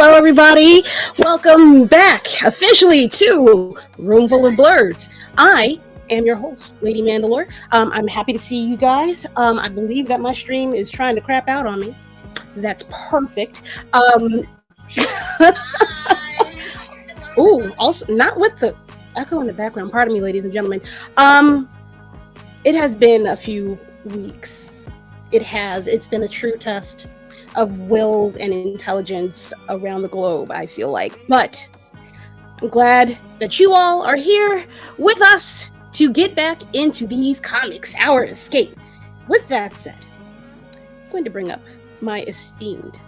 Hello, everybody. Welcome back officially to Room Full of Blerds. I am your host, Lady Mandalore. I'm happy to see you guys. I believe that my stream is trying to crap out on me. That's perfect. Ooh, also not with the echo in the background. Pardon me, ladies and gentlemen. It has been a few weeks. It's been a true test of wills and intelligence around the globe, I feel like. But I'm glad that you all are here with us to get back into these comics, our escape. With that said, I'm going to bring up my esteemed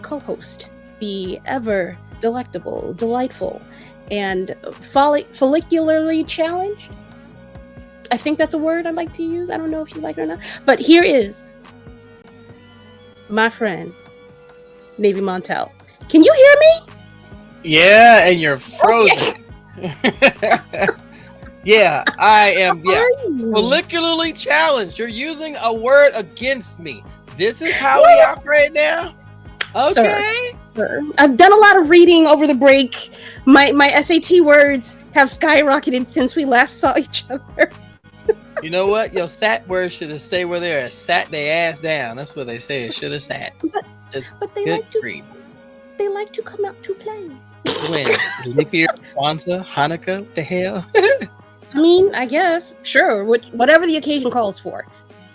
co-host, the ever delectable, delightful, and follicularly challenged. I think that's a word I'd like to use. I don't know if you like it or not. But here is my friend, Navy Montel. Can you hear me? Yeah, and you're frozen. Okay. Yeah, I am. Yeah, follicularly challenged. You're using a word against me. This is how we operate now? Okay. Sir. I've done a lot of reading over the break. My SAT words have skyrocketed since we last saw each other. You know what? Your SAT words should have stayed where they are. Sat their ass down. That's what they say. It should have sat. But they like to. They like to come out to play. When? Leap year, Kwanzaa, Hanukkah, what the hell? I mean, I guess. Sure. Whatever the occasion calls for.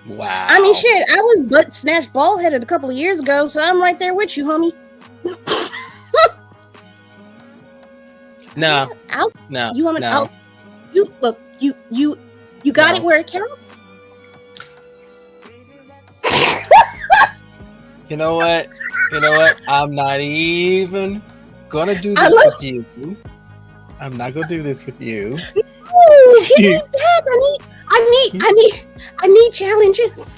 Wow. I mean, shit. I was butt snatched bald headed a couple of years ago, so I'm right there with you, homie. No. You want me out? You look. You got it where it counts. You know what? I'm not even gonna do this with you. I'm not gonna do this with you. No, I need challenges.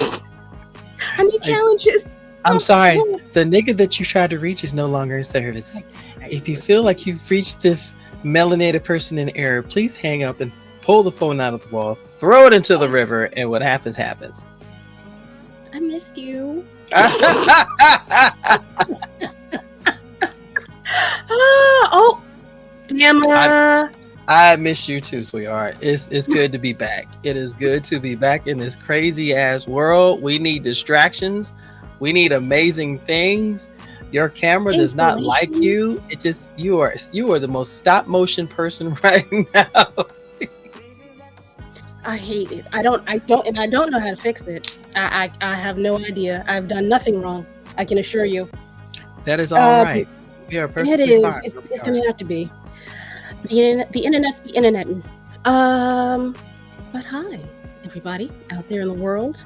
I need challenges. I'm sorry. The nigga that you tried to reach is no longer in service. If you feel like you've reached this melanated person in error, please hang up and pull the phone out of the wall, throw it into the river, and what happens, happens. I missed you. Oh, Emma. I miss you too, sweetheart. It's good to be back. It is good to be back in this crazy ass world. We need distractions. We need amazing things. Your camera does not like you. It just you are the most stop motion person right now. I hate it. I don't know how to fix it. I have no idea. I've done nothing wrong. I can assure you. That is all right. We are perfectly it is. fine. It's going to have to be. The internet's the internet. But hi, everybody out there in the world.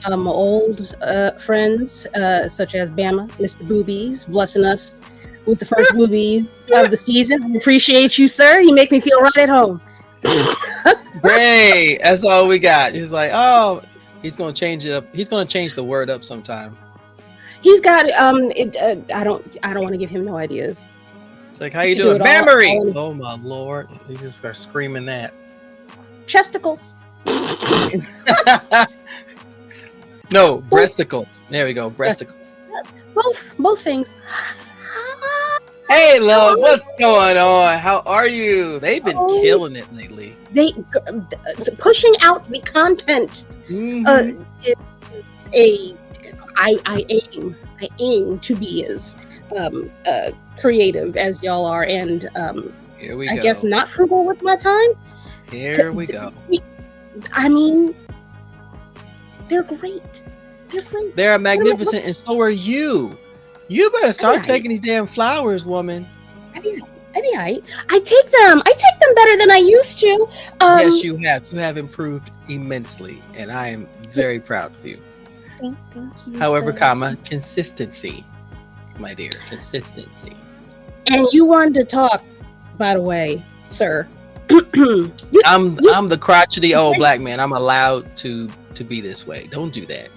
Old friends such as Bama, Mr. Boobies, blessing us with the first boobies of the season. I appreciate you, sir. You make me feel right at home. Great. That's all we got. He's like, oh, he's gonna change it up. He's gonna change the word up sometime. He's got I don't want to give him no ideas. It's like, how you doing, Memory? Oh my lord! He just starts screaming that. Chesticles. No, breasticles. There we go, breasticles. Both things. Hey, love, what's going on? How are you? They've been killing it lately. They pushing out the content is I aim to be as creative as y'all are, and here we go. I guess not frugal with my time. Here we go. I mean, they're great. They're magnificent, and so are you. You better start taking these damn flowers, woman. I be alright. I take them better than I used to. Yes, you have. You have improved immensely, and I am very proud of you. Thank you. However, consistency, my dear, consistency. And you wanted to talk, by the way, sir. I'm the crotchety old black man. I'm allowed to be this way. Don't do that.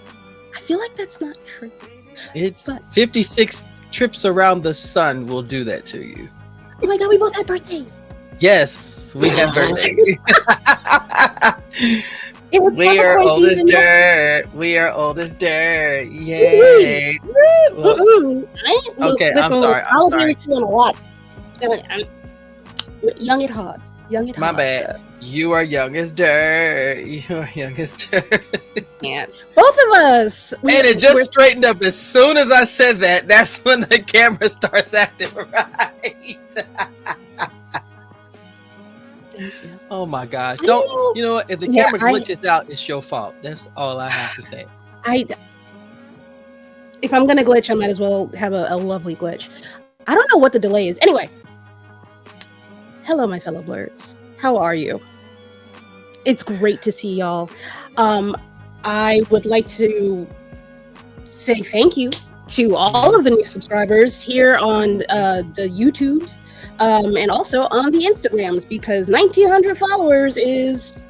I feel like that's not true. It's 56 trips around the sun will do that to you. Oh my god, we both had birthdays. Yes, we have birthdays. It was We are Capricorn old as season. dirt. We are old as dirt. Woo-wee. Yay. Well, okay, I'm Listen, sorry. I'm I'll agree sorry. with you on a lot. I'm young at heart. Young at My heart. bad. Sir. You are young as dirt. You are young as dirt. Yeah. Both of us. And it just straightened up as soon as I said that. That's when the camera starts acting right. Oh my gosh! Don't you know what? If the camera glitches out, it's your fault. That's all I have to say. If I'm gonna glitch, I might as well have a lovely glitch. I don't know what the delay is. Anyway, hello, my fellow Blerds. How are you? It's great to see y'all. I would like to say thank you to all of the new subscribers here on the YouTubes and also on the Instagrams, because 1,900 followers is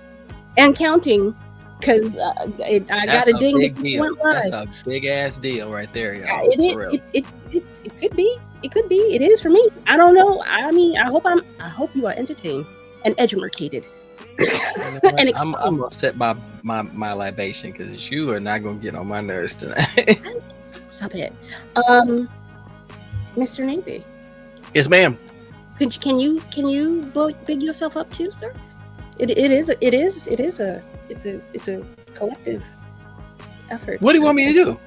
and counting. Because I got a ding. Big deal. That's a big ass deal right there, y'all. It could be. It could be. It is for me. I don't know. I mean, I hope you are entertained and educated. And I'm gonna set my libation because you are not gonna get on my nerves tonight. Stop it, Mr. Navy. Yes, ma'am. Can you big yourself up too, sir? It's a collective effort. What do you want me to do?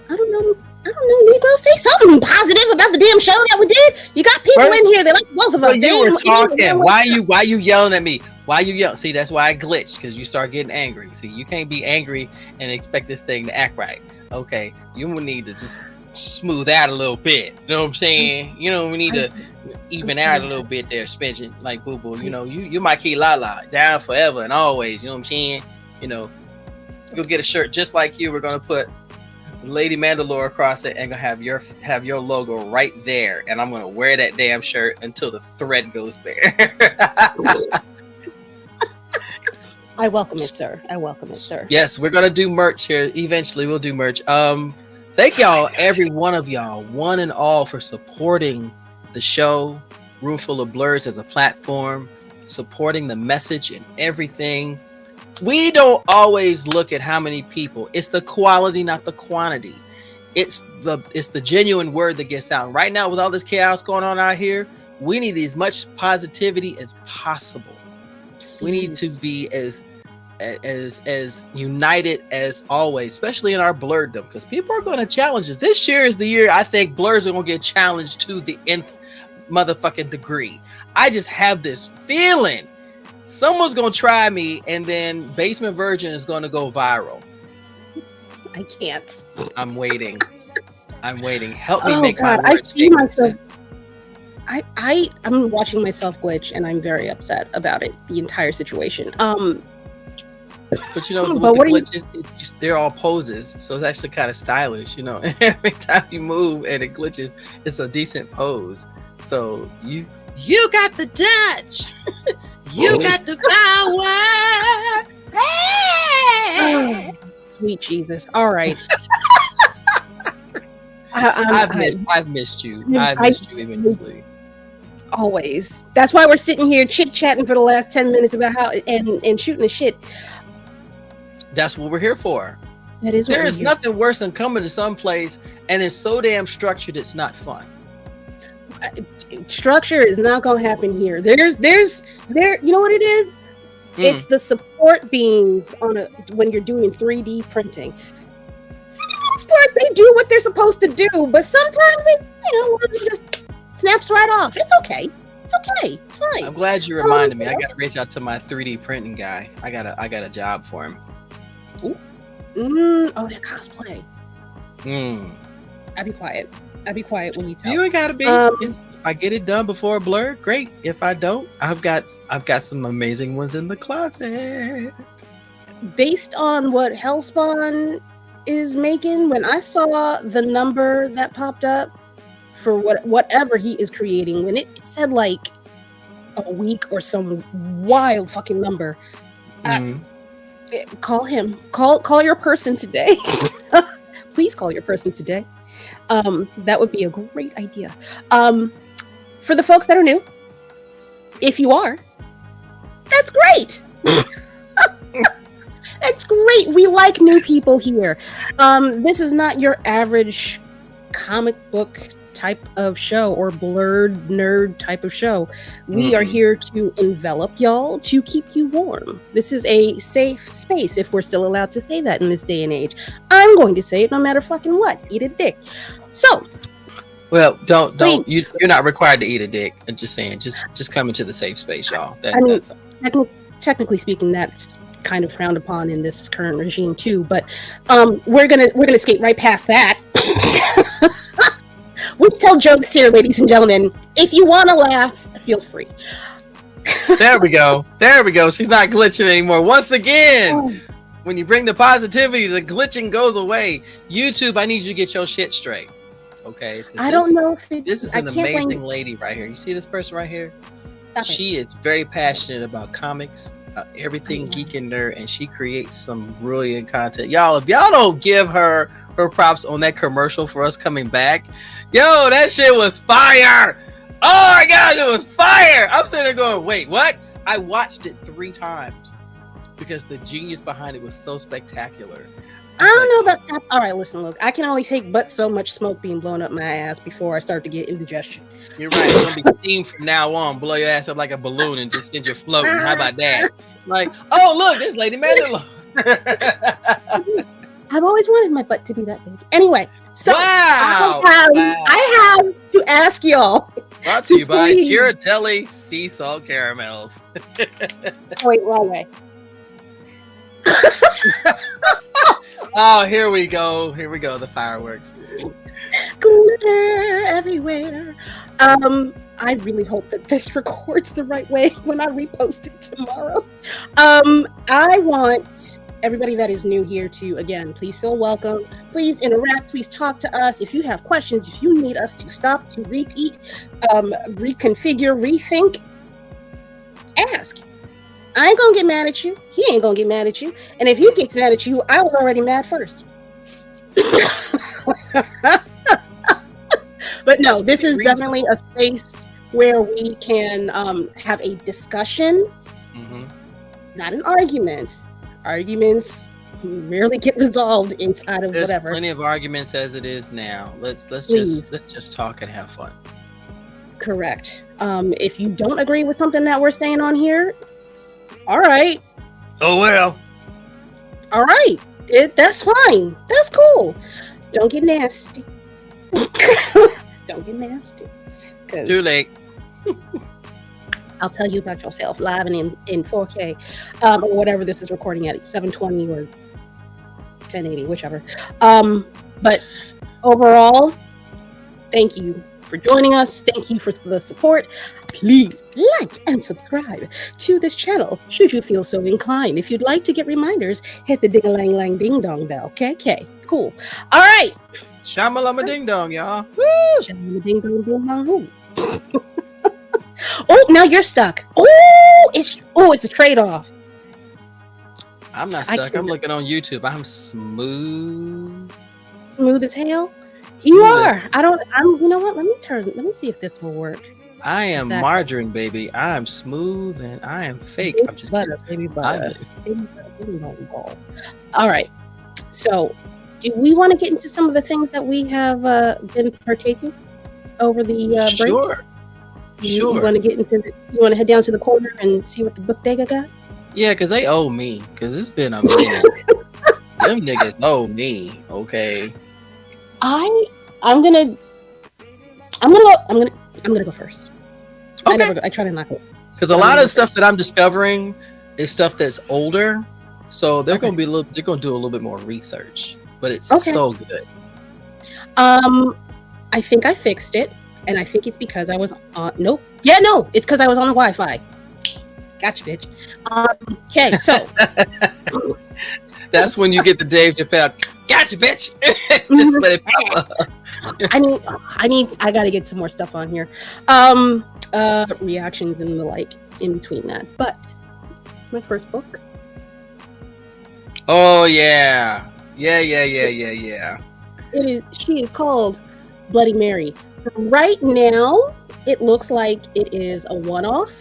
I don't know, Negro. Say something positive about the damn show that we did. You got people in here that like both of us. You were talking. Why you yelling at me? Why you yelling? See, that's why I glitched, because you start getting angry. See, you can't be angry and expect this thing to act right. Okay, you will need to just smooth out a little bit. You know what I'm saying? You know, we need to even out a little bit there, Spencer. Like Boo Boo, you know, you might keep Lala down forever and always. You know what I'm saying? You know, go get a shirt just like you. We're gonna put Lady Mandalore across it and gonna have your logo right there, and I'm gonna wear that damn shirt until the thread goes bare. I welcome it, sir. I welcome it, sir. Yes, we're gonna do merch here. Eventually, we'll do merch. Thank y'all, every one of y'all, one and all, for supporting the show, Roomful of Blerds, as a platform, supporting the message and everything. We don't always look at how many people. It's the quality, not the quantity. It's the genuine word that gets out. Right now, with all this chaos going on out here, we need as much positivity as possible. We need to be as united as always, especially in our blurredom, because people are going to challenge us. This year is the year I think blurs are going to get challenged to the nth motherfucking degree. I just have this feeling someone's going to try me, and then Basement Virgin is going to go viral. I can't. I'm waiting. Help me make God, my words. I see myself. I'm watching myself glitch, and I'm very upset about it. The entire situation. But you know, with the glitches, they're all poses, so it's actually kind of stylish. You know, every time you move and it glitches, it's a decent pose. So you got the touch, you got the power. Oh, sweet Jesus! All right. I've missed you. I've missed you immensely. Always. That's why we're sitting here chit chatting for the last 10 minutes about how and shooting the shit. That's what we're here for. That is. There is nothing worse than coming to some place and it's so damn structured it's not fun. Structure is not going to happen here. There's you know what it is? It's the support beams when you're doing 3D printing. For the most part, they do what they're supposed to do, but sometimes it just snaps right off. It's okay. It's fine. I'm glad you reminded me. I got to reach out to my 3D printing guy. I got a job for him. Oh, that cosplay. I'd be quiet when you tell. You ain't gotta be. If I get it done before Blur, great. If I don't, I've got some amazing ones in the closet. Based on what Hellspawn is making, when I saw the number that popped up for whatever he is creating, when it said like a week or some wild fucking number, call him. Call your person today. Please call your person today. That would be a great idea. For the folks that are new, if you are, that's great. We like new people here. This is not your average comic book type of show or blurred nerd type of show. We are here to envelop y'all, to keep you warm. This is a safe space, if we're still allowed to say that in this day and age. I'm going to say it no matter fucking what. Eat a dick. So, well, don't. You're not required to eat a dick. I'm just saying, just come into the safe space, y'all. That's technically speaking, that's kind of frowned upon in this current regime too. But we're gonna skate right past that. We tell jokes here, ladies and gentlemen. If you want to laugh, feel free. There we go. She's not glitching anymore. Once again, when you bring the positivity, the glitching goes away. YouTube, I need you to get your shit straight. Okay? I don't know if this is an amazing lady right here. You see this person right here? She is very passionate about comics, everything geek and nerd, and she creates some brilliant content. Y'all, if y'all don't give her props on that commercial for us coming back, yo, that shit was fire. Oh my god, it was fire. I'm sitting there going, wait, what? I watched it 3 times because the genius behind it was so spectacular. I don't know about that. All right, listen, look, I can only take but so much smoke being blown up my ass before I start to get indigestion. You're right. It's gonna be steam from now on. Blow your ass up like a balloon and just send you floating. How about that? Like, oh look, this Lady Mandalore. I've always wanted my butt to be that big. Anyway, so wow. I have to ask y'all. Brought to you by Curatelli Sea Salt Caramels. Wait, wrong way. Oh, here we go. The fireworks. Glitter everywhere. I really hope that this records the right way when I repost it tomorrow. I want everybody that is new here to, again, please feel welcome. Please interact. Please talk to us. If you have questions, if you need us to stop, to repeat, reconfigure, rethink, ask. I ain't gonna get mad at you. He ain't gonna get mad at you. And if he gets mad at you, I was already mad first. But no, this is definitely a space where we can have a discussion, not an argument. Arguments rarely get resolved inside of whatever. There's plenty of arguments as it is now. Let's just talk and have fun. Correct. If you don't agree with something that we're saying on here, all right. Oh well. All right. That's fine. That's cool. Don't get nasty. Don't get nasty. Too late. I'll tell you about yourself live and in 4K, or whatever this is recording at, 720 or 1080, whichever. But overall, thank you for joining us. Thank you for the support. Please like and subscribe to this channel should you feel so inclined. If you'd like to get reminders, hit the ding-a-lang-lang ding-dong bell. Okay, cool. All right. Shamalama ding-dong, y'all. Woo! Shamalama ding-dong ding-dong who? Oh, now you're stuck. Oh, it's a trade-off. I'm not stuck. I'm looking on YouTube. I'm smooth. Smooth as hell? You are. You know what? Let me see if this will work. I am margarine, baby. I am smooth and I am fake. I'm just butter, baby butter. Baby butter. All right. So, do we want to get into some of the things that we have been partaking over the break? Sure. You want to get into you want to head down to the corner and see what the Bodega got? Yeah, because they owe me. Because it's been a minute. Them niggas owe me. Okay. I'm gonna go first. Okay. I try to knock it. Because a lot of stuff that I'm discovering is stuff that's older, so they're gonna do a little bit more research. But it's so good. I think I fixed it, and I think it's because I was on. Nope. Yeah, no, it's because I was on the Wi-Fi. Gotcha, bitch. Okay, so that's when you get the Dave Chappelle. Gotcha, bitch. Just let it pop up. I gotta get some more stuff on here. Reactions and the like in between that. But it's my first book. Oh yeah. Yeah. She is called Bloody Mary. Right now, it looks like it is a one-off,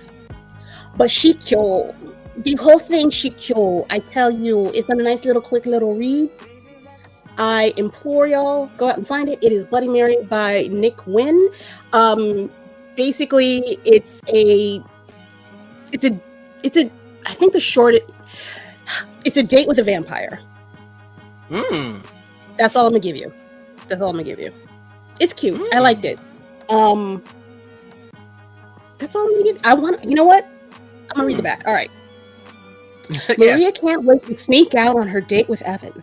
but she killed The whole thing, she cute. I tell you, it's a nice little, quick little read. I implore y'all, go out and find it. It is Bloody Mary by Nick Wynn. Basically, it's a, I think the short, it's a date with a vampire. That's all I'm gonna give you. That's all I'm gonna give you. It's cute. I liked it. That's all I'm gonna give. You know what? I'm gonna read the back. All right. Maria can't wait to sneak out on her date with Evan,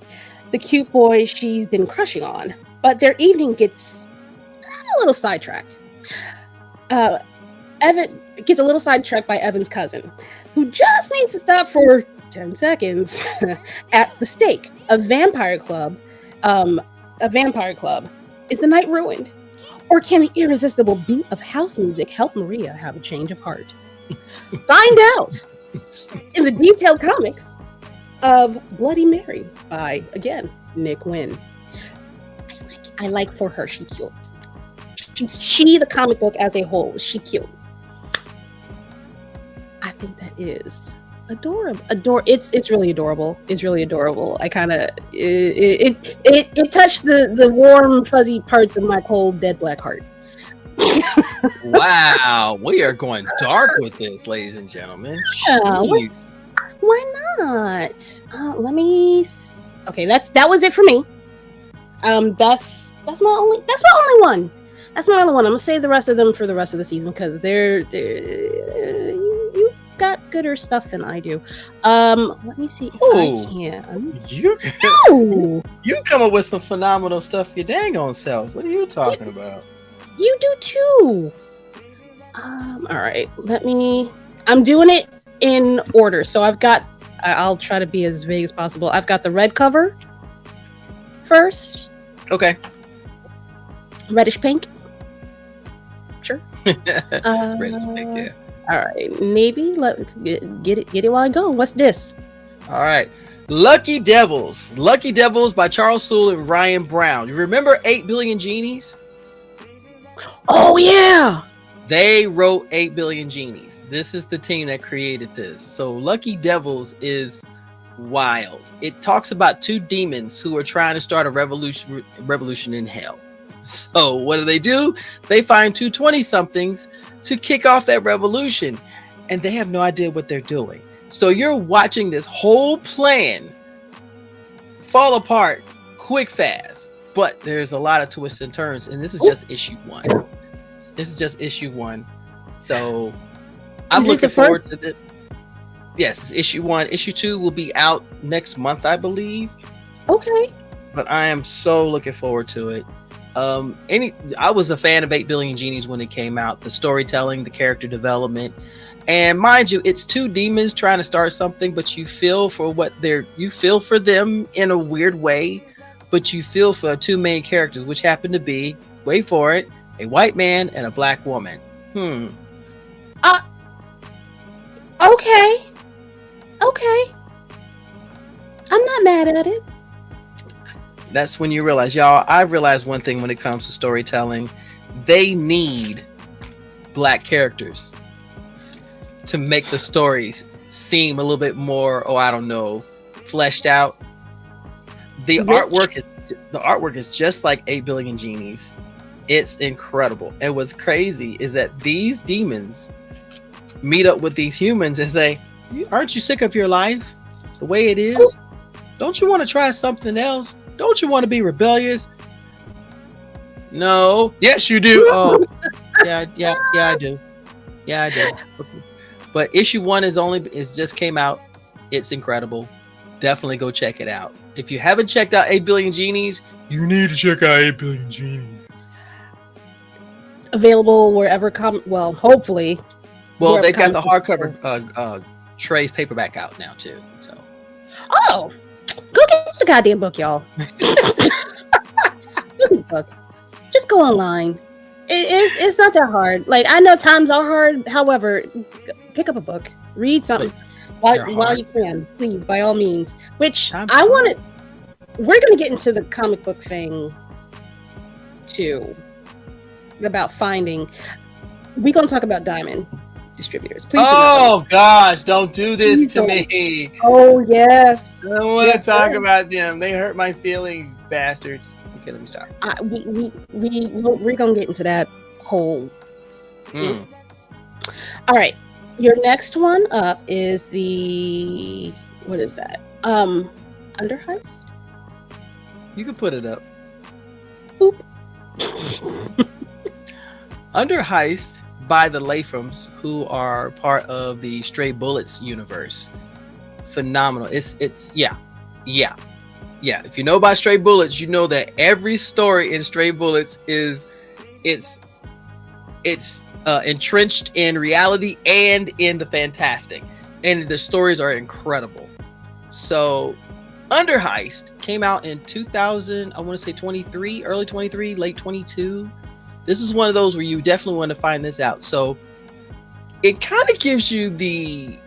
the cute boy she's been crushing on. But their evening gets a little sidetracked. Evan gets a little sidetracked by Evan's cousin, who just needs to stop for 10 seconds at the stake. A vampire club. Is the night ruined? Or can the irresistible beat of house music help Maria have a change of heart? Find out in the detailed comics of Bloody Mary by, again, Nick Wynn. I like for her, she cute. She, the comic book as a whole, she cute. I think that is adorable. It's really adorable. It's really adorable. I kind of it touched the warm fuzzy parts of my cold dead black heart. Wow, we are going dark with this, ladies and gentlemen. Jeez. Why not? Let me. Okay, that was it for me. That's my only one. That's my only one. I'm gonna save the rest of them for the rest of the season because they're you got gooder stuff than I do. Let me see if I can. You come up with some phenomenal stuff your dang on self. What are you talking about? You do too. All right. I'm doing it in order. So I'll try to be as vague as possible. I've got the red cover first. Okay. Reddish pink. Sure. Reddish pink, yeah. All right. Navy. Let's get it while I go. What's this? All right. Lucky Devils. Lucky Devils by Charles Soule and Ryan Brown. You remember 8 Billion Genies? Oh, yeah. They wrote 8 Billion Genies. This is the team that created this. So Lucky Devils is wild. It talks about 2 demons who are trying to start a revolution in hell. So what do? They find 2 20-somethings to kick off that revolution, and they have no idea what they're doing. So you're watching this whole plan fall apart quick, fast. But there's a lot of twists and turns, and this is just issue 1. This is just issue 1. So I'm looking forward to this. Yes, it's issue 1. Issue 2 will be out next month, I believe. Okay. But I am so looking forward to it. I was a fan of 8 Billion Genies when it came out. The storytelling, the character development. And mind you, it's 2 demons trying to start something, but you feel for them in a weird way. But you feel for 2 main characters, which happen to be, wait for it, a white man and a black woman. Okay. I'm not mad at it. That's when you realize, y'all, I realized one thing when it comes to storytelling. They need black characters to make the stories seem a little bit more, fleshed out. The artwork is just like 8 Billion Genies. It's incredible. And what's crazy is that these demons meet up with these humans and say, aren't you sick of your life the way it is? Don't you want to try something else? Don't you want to be rebellious? No. Yes, you do. Oh, yeah, I do. Yeah, I do. Okay. But issue 1 just came out. It's incredible. Definitely go check it out. If you haven't checked out 8 Billion Genies, you need to check out 8 Billion Genies. Available wherever hopefully. Well, they've got the hardcover Trey's paperback out now too. So. Oh, go get the goddamn book, y'all. Just go online. It's not that hard. Like, I know times are hard. However, pick up a book, read something. While you can, please, by all means. Which I want to. We're going to get into the comic book thing too. About finding. We're going to talk about Diamond distributors. Please do not. Oh gosh, don't do this Please to don't. me. Oh yes. I don't want Yes, to talk sir. about them. They hurt my feelings, bastards. Okay, let me stop. We're gonna get into that whole. Mm. All right, your next one up is the what is that? Under Heist. You can put it up. Boop. Under Heist by the Lathams, who are part of the Stray Bullets universe. Phenomenal. It's yeah. If you know about Stray Bullets, you know that every story in Stray Bullets is it's entrenched in reality and in the fantastic, and the stories are incredible. So Under Heist came out in 2000, I want to say 23, early 23, late 22. This is one of those where you definitely want to find this out. So it kind of gives you the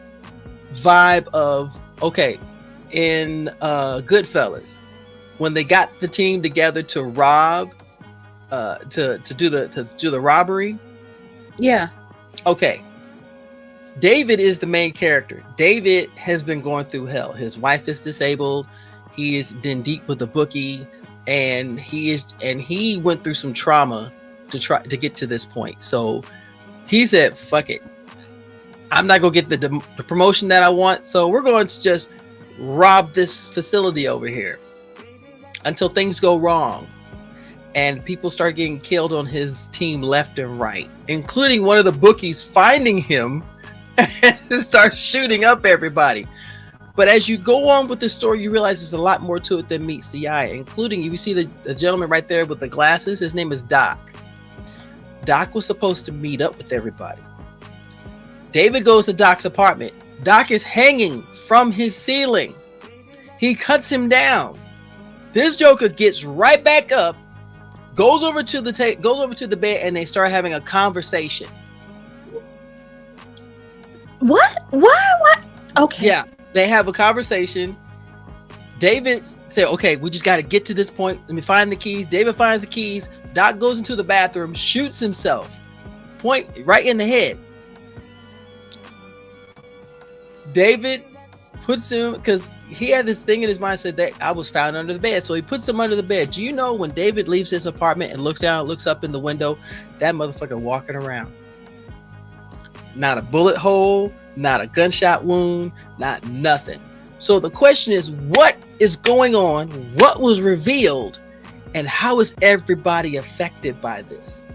vibe of, okay, in Goodfellas, when they got the team together to rob, to do the robbery. Yeah. Okay. David is the main character. David has been going through hell. His wife is disabled. He is in deep with the bookie, and he went through some trauma to try to get to this point. So he said, fuck it. I'm not going to get the promotion that I want. So we're going to just rob this facility over here until things go wrong. And people start getting killed on his team left and right, including one of the bookies finding him and start shooting up everybody. But as you go on with the story, you realize there's a lot more to it than meets the eye, including, if you see the gentleman right there with the glasses, his name is Doc. Doc was supposed to meet up with everybody. David goes to Doc's apartment. Doc is hanging from his ceiling. He cuts him down. This Joker gets right back up, goes over to the bed, and they start having a conversation. What? What? Okay. Yeah, they have a conversation. David said, okay, we just got to get to this point. Let me find the keys. David finds the keys. Doc goes into the bathroom, shoots himself, point right in the head. David puts him, because he had this thing in his mind, said that I was found under the bed. So he puts him under the bed. Do you know when David leaves his apartment and looks up in the window, that motherfucker walking around? Not a bullet hole, not a gunshot wound, not nothing. So the question is, what is going on? What was revealed? And how is everybody affected by this?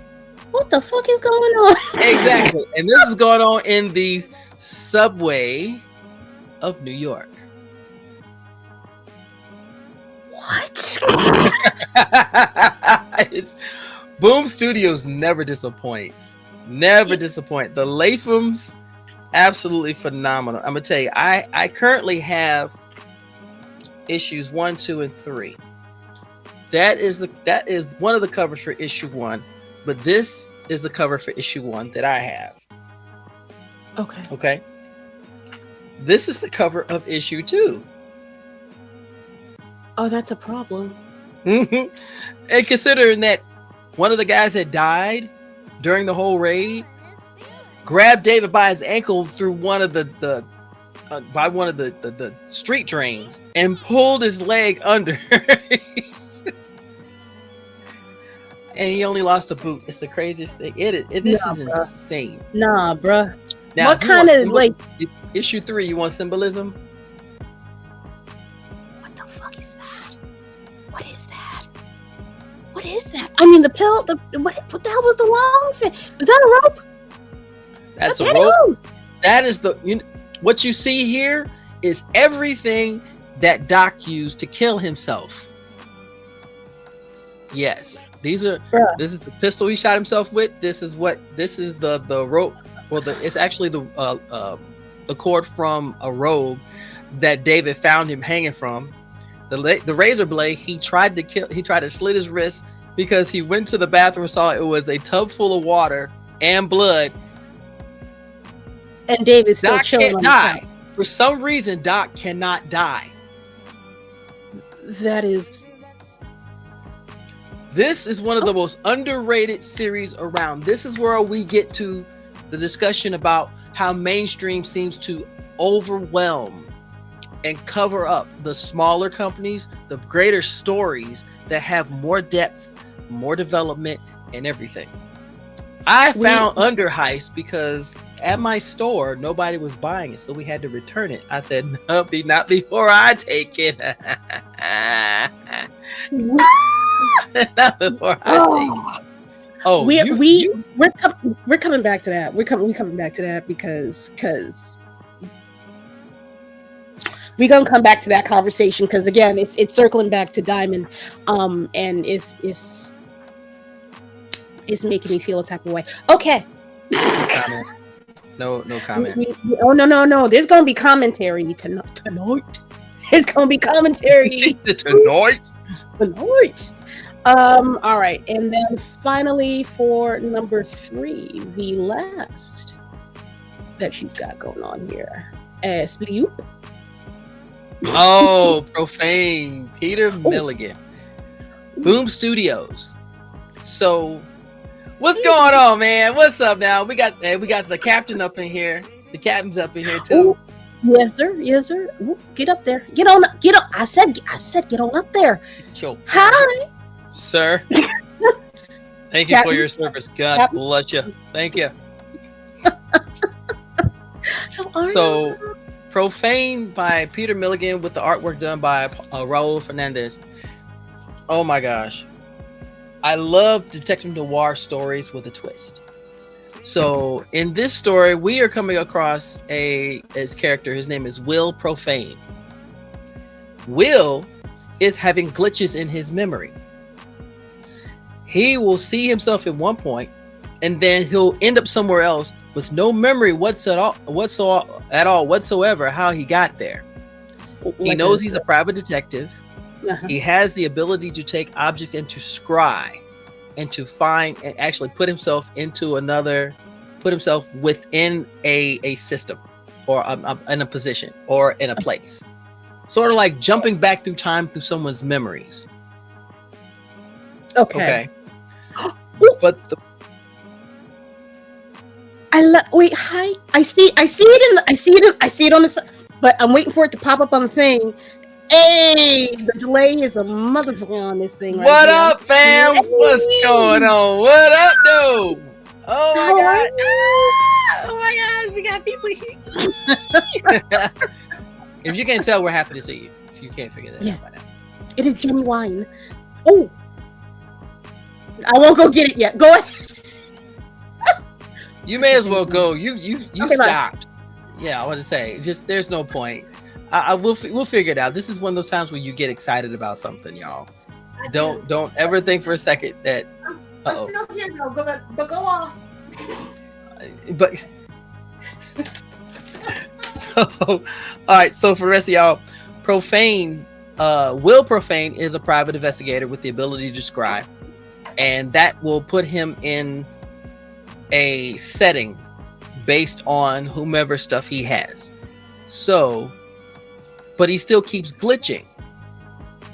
What the fuck is going on? Exactly. And this is going on in the subway of New York. What? It's Boom Studios never disappoints. Never disappoint. The Lathams, absolutely phenomenal. I'm gonna tell you, I currently have issues 1, 2, and 3. That is one of the covers for issue 1, but this is the cover for issue 1 that I have. Okay. This is the cover of issue 2. Oh, that's a problem. And considering that one of the guys that died during the whole raid grabbed David by his ankle through one of the street drains and pulled his leg under. And he only lost a boot. It's the craziest thing. This is insane. Nah, bruh. Now, what kind of issue 3? You want symbolism? What the fuck is that? What is that? What is that? I mean, the pill. What the hell was the long thing? Is that a rope? That's a rope. That is what you see here is everything that Doc used to kill himself. Yes. This is the pistol he shot himself with. This is the rope. Well, it's actually the cord from a robe that David found him hanging from. The razor blade he tried to slit his wrist because he went to the bathroom, saw it was a tub full of water and blood. And David still Doc can't die. For some reason, Doc cannot die. This is one of the most underrated series around. This is where we get to the discussion about how mainstream seems to overwhelm and cover up the smaller companies, the greater stories that have more depth, more development, and everything. I found Under Heist because at my store nobody was buying it, so we had to return it. I said, "No, not before I take it." Not before I take it. Oh, we're coming back to that. We're coming back to that because we're gonna come back to that conversation because again, it's circling back to Diamond, and it's making me feel a type of way. Okay. No comment. No. There's gonna be commentary tonight. There's gonna be commentary tonight. All right, and then finally for number 3, the last that you've got going on here, as Bloop. Oh, Profane, Peter Milligan, Boom Studios. So, what's going on, man? What's up now? We got the captain up in here. The captain's up in here too. Ooh, yes, sir. Ooh, get up there. Get on. I said, get on up there. Sure. Hi, sir. Thank you for your service. God bless you. Thank you. So, Profane by Peter Milligan with the artwork done by Raul Fernandez. Oh my gosh. I love detective noir stories with a twist. So in this story, we are coming across his character. His name is Will Profane. Will is having glitches in his memory. He will see himself at one point, and then he'll end up somewhere else with no memory whatsoever how he got there. He knows he's a private detective. Uh-huh. He has the ability to take objects and to scry and to find and actually put himself within a system or in a position or in a place. Sort of like jumping back through time through someone's memories. Okay. But hi. I see it on the, but I'm waiting for it to pop up on the thing. Hey, the delay is a motherfucker on this thing. Right what here. Up, fam? Hey. What's going on? What up, dude? Oh my god! Oh my gosh, we got people here. If you can't tell, we're happy to see you. If you can't figure that out by now, it is genuine. Oh, I won't go get it yet. Go ahead. You may as well go. You okay, stopped. Bye. Yeah, I want to say, just there's no point. We'll figure it out. This is one of those times where you get excited about something, y'all. Don't ever think for a second that. I'm still here though, but go off. But so, all right. So for the rest of y'all, Profane, Will Profane is a private investigator with the ability to scry, and that will put him in a setting based on whomever stuff he has. So. But he still keeps glitching.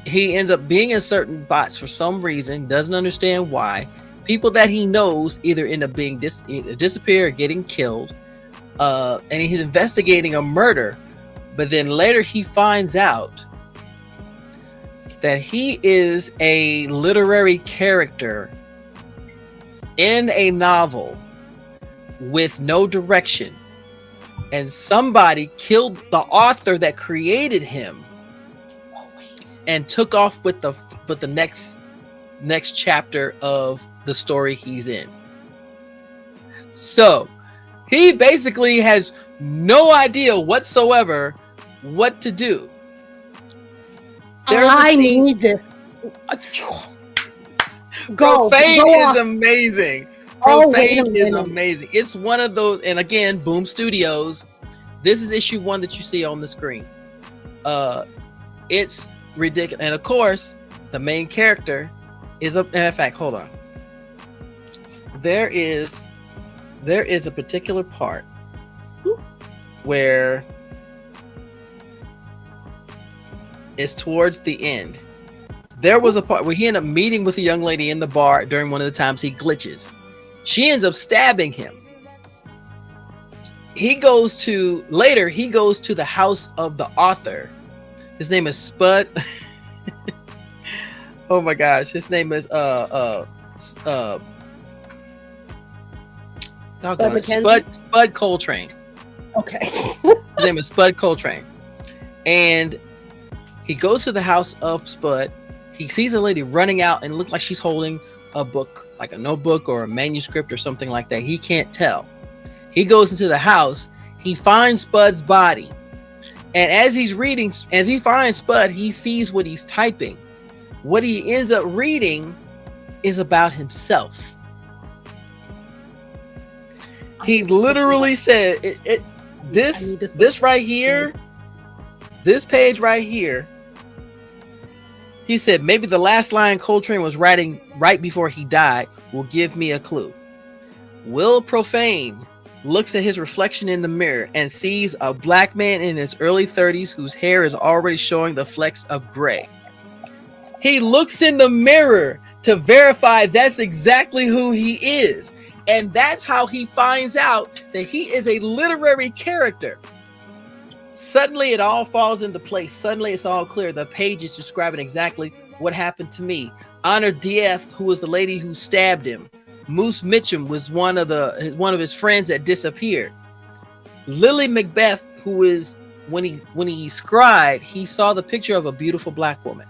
He ends up being in certain spots for some reason, doesn't understand why. People that he knows either end up being disappear or getting killed. And he's investigating a murder. But then later he finds out that he is a literary character in a novel with no direction. And somebody killed the author that created him, and took off with the next chapter of the story he's in. So he basically has no idea whatsoever what to do. I need this. Profane is amazing. Profane is amazing. It's one of those, and again, Boom Studios. This is issue 1 that you see on the screen. It's ridiculous, and of course, the main character is a. In fact, hold on. There is a particular part where it's towards the end. There was a part where he ended up meeting with a young lady in the bar during one of the times he glitches. She ends up stabbing him. he goes to the house of the author. His name is Spud. Oh my gosh, his name is Spud Coltrane. Okay. His name is Spud Coltrane. And he goes to the house of Spud. He sees a lady running out and looks like she's holding a book, like a notebook or a manuscript or something like that. He can't tell. He goes into the house. He finds Spud's body. And as he finds Spud, he sees what he's typing. What he ends up reading is about himself. He literally said, this right here, this page right here, he said, maybe the last line Coltrane was writing right before he died will give me a clue. Will Profane looks at his reflection in the mirror and sees a black man in his early 30s whose hair is already showing the flecks of gray. He looks in the mirror to verify that's exactly who he is. And that's how he finds out that he is a literary character. Suddenly it all falls into place. Suddenly it's all clear. The page is describing exactly what happened to me. Honor Dieth, who was the lady who stabbed him. Moose Mitchum was one of his friends that disappeared. Lily Macbeth, who is when he scried, he saw the picture of a beautiful black woman.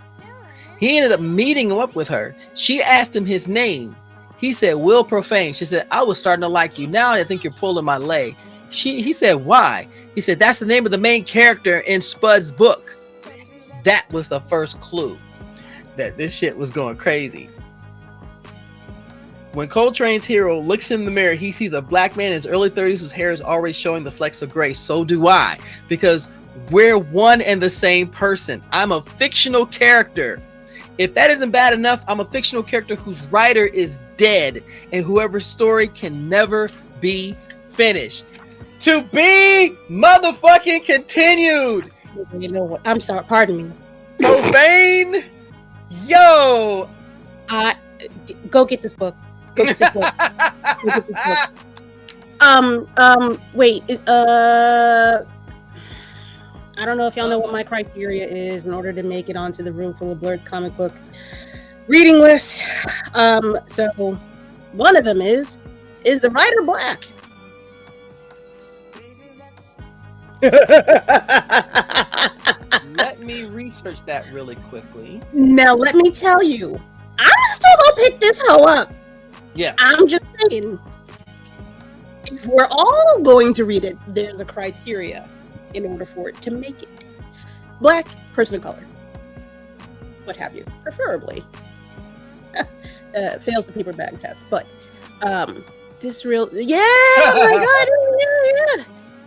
He ended up meeting up with her. She asked him his name. He said, Will Profane. She said, I was starting to like you. Now I think you're pulling my leg. He said, why? He said, that's the name of the main character in Spud's book. That was the first clue that this shit was going crazy. When Coltrane's hero looks in the mirror, he sees a black man in his early 30s whose hair is already showing the flecks of gray. So do I, because we're one and the same person. I'm a fictional character. If that isn't bad enough, I'm a fictional character whose writer is dead and whoever's story can never be finished. To be motherfucking continued. You know what? I'm sorry. Pardon me. Profane. Yo. Go get this book. Go get this book. Go get this book. Wait. I don't know if y'all know what my criteria is in order to make it onto the Room Full of Blerds comic book reading list. So one of them is the writer black? Let me research that really quickly. Now let me tell you, I'm still gonna pick this hoe up. Yeah. I'm just saying, if we're all going to read it, there's a criteria in order for it to make it. Black, person of color, what have you, preferably. Fails the paper bag test, but this real, yeah, oh my god,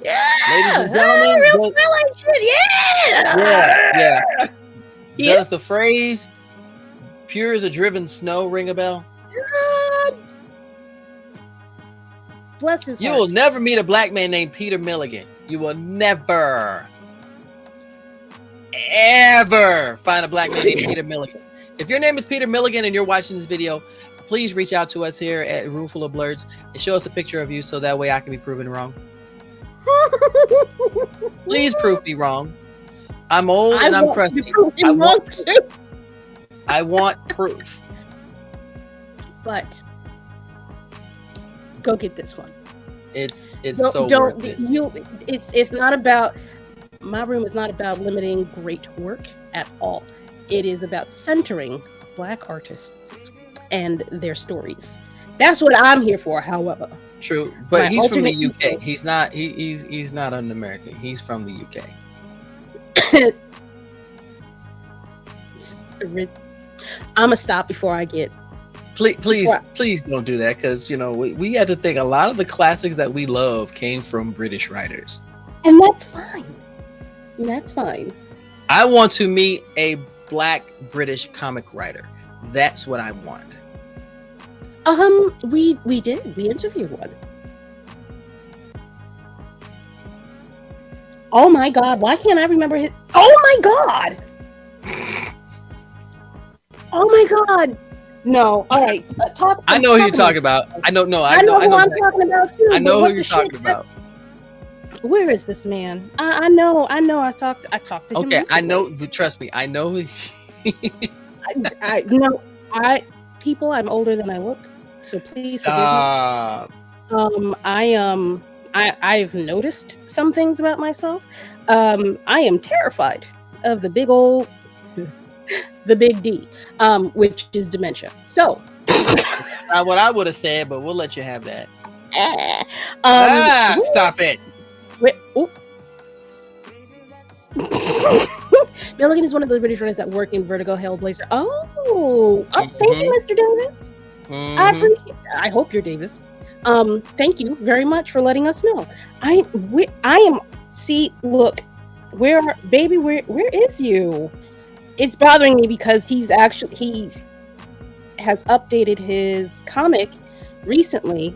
yeah, ladies and gentlemen, real shit, yeah. Yeah. Does the phrase "pure as a driven snow" ring a bell? God. Bless his You heart. will never meet a black man named Peter Milligan. You will never, ever find a black man named Peter Milligan. If your name is Peter Milligan and you're watching this video, please reach out to us here at Room Full of Blerds and show us a picture of you so that way I can be proven wrong. Please prove me wrong. I'm old and I'm crusty. I want proof. But go get this one. It's so worth it. It's not about, my room is not about limiting great work at all. It is about centering black artists and their stories. That's what I'm here for, however. True, but he's from the UK. He's not an American. He's from the UK. I'm gonna stop before I get. Please don't do that, because we had to think a lot of the classics that we love came from British writers, and that's fine. That's fine. I want to meet a black British comic writer. That's what I want. We interviewed one. Oh my god, why can't I remember his? Oh my god. Oh my god. No, all right. I know who you're talking about. I know who I'm talking about too. I know who you're talking about. Where is this man? I know. I talked to him. Okay, I recently. know. But trust me, I know. You know, people. I'm older than I look, so please forgive me. Stop. I've noticed some things about myself. I am terrified of the big D, which is dementia. So, Not what I would have said, but we'll let you have that. where- Stop it. ooh. Milligan is one of those British writers that work in Vertigo Hellblazer. Thank you, Mr. Davis. I appreciate. I hope you're Davis. Thank you very much for letting us know. I am. See, look, where is you? It's bothering me because he has updated his comic recently.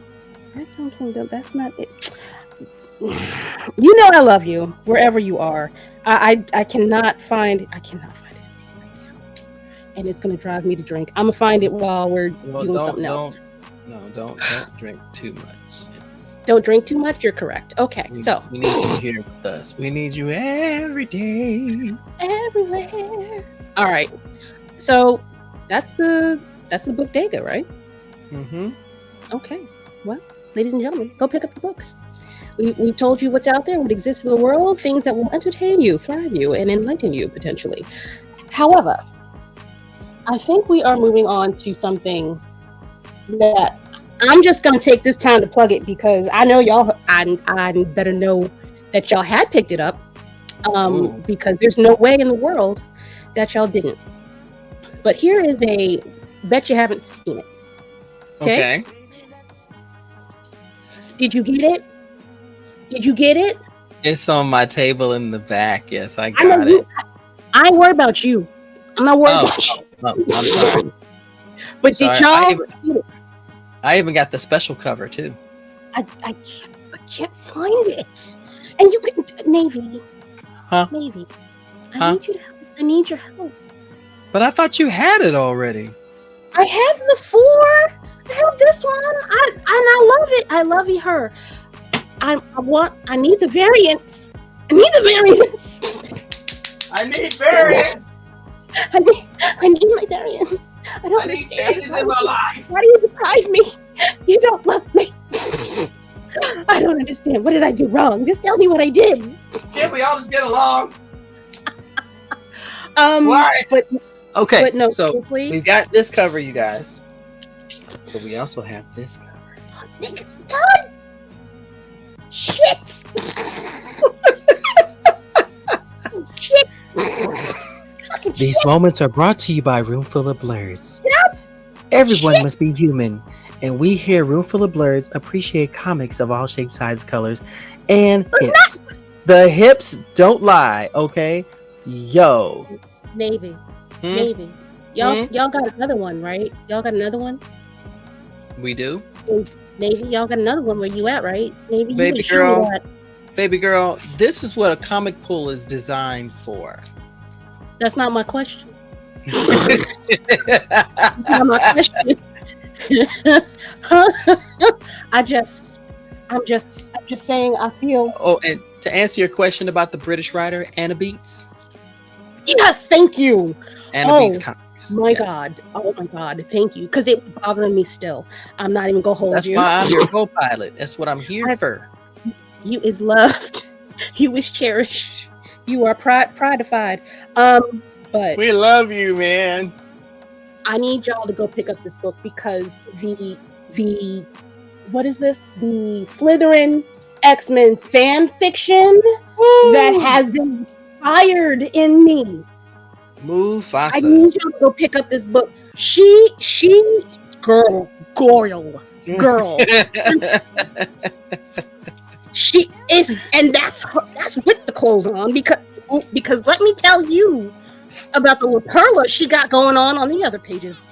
Red Kingdom. That's not it. You know I love you wherever you are. I cannot find his name right now, and it's gonna drive me to drink. I'm gonna find it while we're doing something else. Don't drink too much. Don't drink too much. You're correct. Okay, so we need you here with us. We need you every day, everywhere. All right, so that's the Bodega, right? Mm-hmm. Okay. Well, ladies and gentlemen, go pick up the books. We've told you what's out there, what exists in the world, things that will entertain you, thrive you, and enlighten you potentially. However, I think we are moving on to something that I'm just going to take this time to plug it because I know y'all, I better know that y'all had picked it up because there's no way in the world that y'all didn't. But here is a bet you haven't seen it. Okay. Did you get it? It's on my table in the back. Yes, I got it. I ain't worried about you. I'm not worried about you. I'm sorry. But did y'all? I even got the special cover too. I can't find it. And you can Navy. Huh? Navy. I need you to help. I need your help. But I thought you had it already. I have the 4. I have this one. I love it. I love her. I need the variants. I need variants. I need my variants. I don't understand. Changes in my life. Why do you deprive me? You don't love me. I don't understand. What did I do wrong? Just tell me what I did. Can't we all just get along? Why? Okay. But no, so please. We've got this cover, you guys. But we also have this cover. Niggas done. Shit. Shit. These moments are brought to you by Roomful of Blerds. Everyone must be human, and we here, Roomful of Blerds, appreciate comics of all shapes, sizes, colors, and hips. The hips don't lie, okay? Yo. Navy. Navy. Y'all got another one, right? Y'all got another one? We do? Navy, y'all got another one. Where you at, right? Navy, Baby girl, this is what a comic pool is designed for. That's not my question. That's not my question. I'm just saying I feel. Oh, and to answer your question about the British writer Anna Beats. Yes, thank you. Anna Beats Comics. My God. Oh my God. Thank you. Because it's bothering me still. I'm not even gonna hold you. That's why I'm your co-pilot. That's what I'm here for. You is loved. You is cherished. You are prideified. But we love you, man. I need y'all to go pick up this book because the what is this? The Slytherin X-Men fan fiction that has been fired in me. Mufasa. I need y'all to go pick up this book. She girl. She is, and that's with the clothes on because let me tell you about the La Perla she got going on the other pages.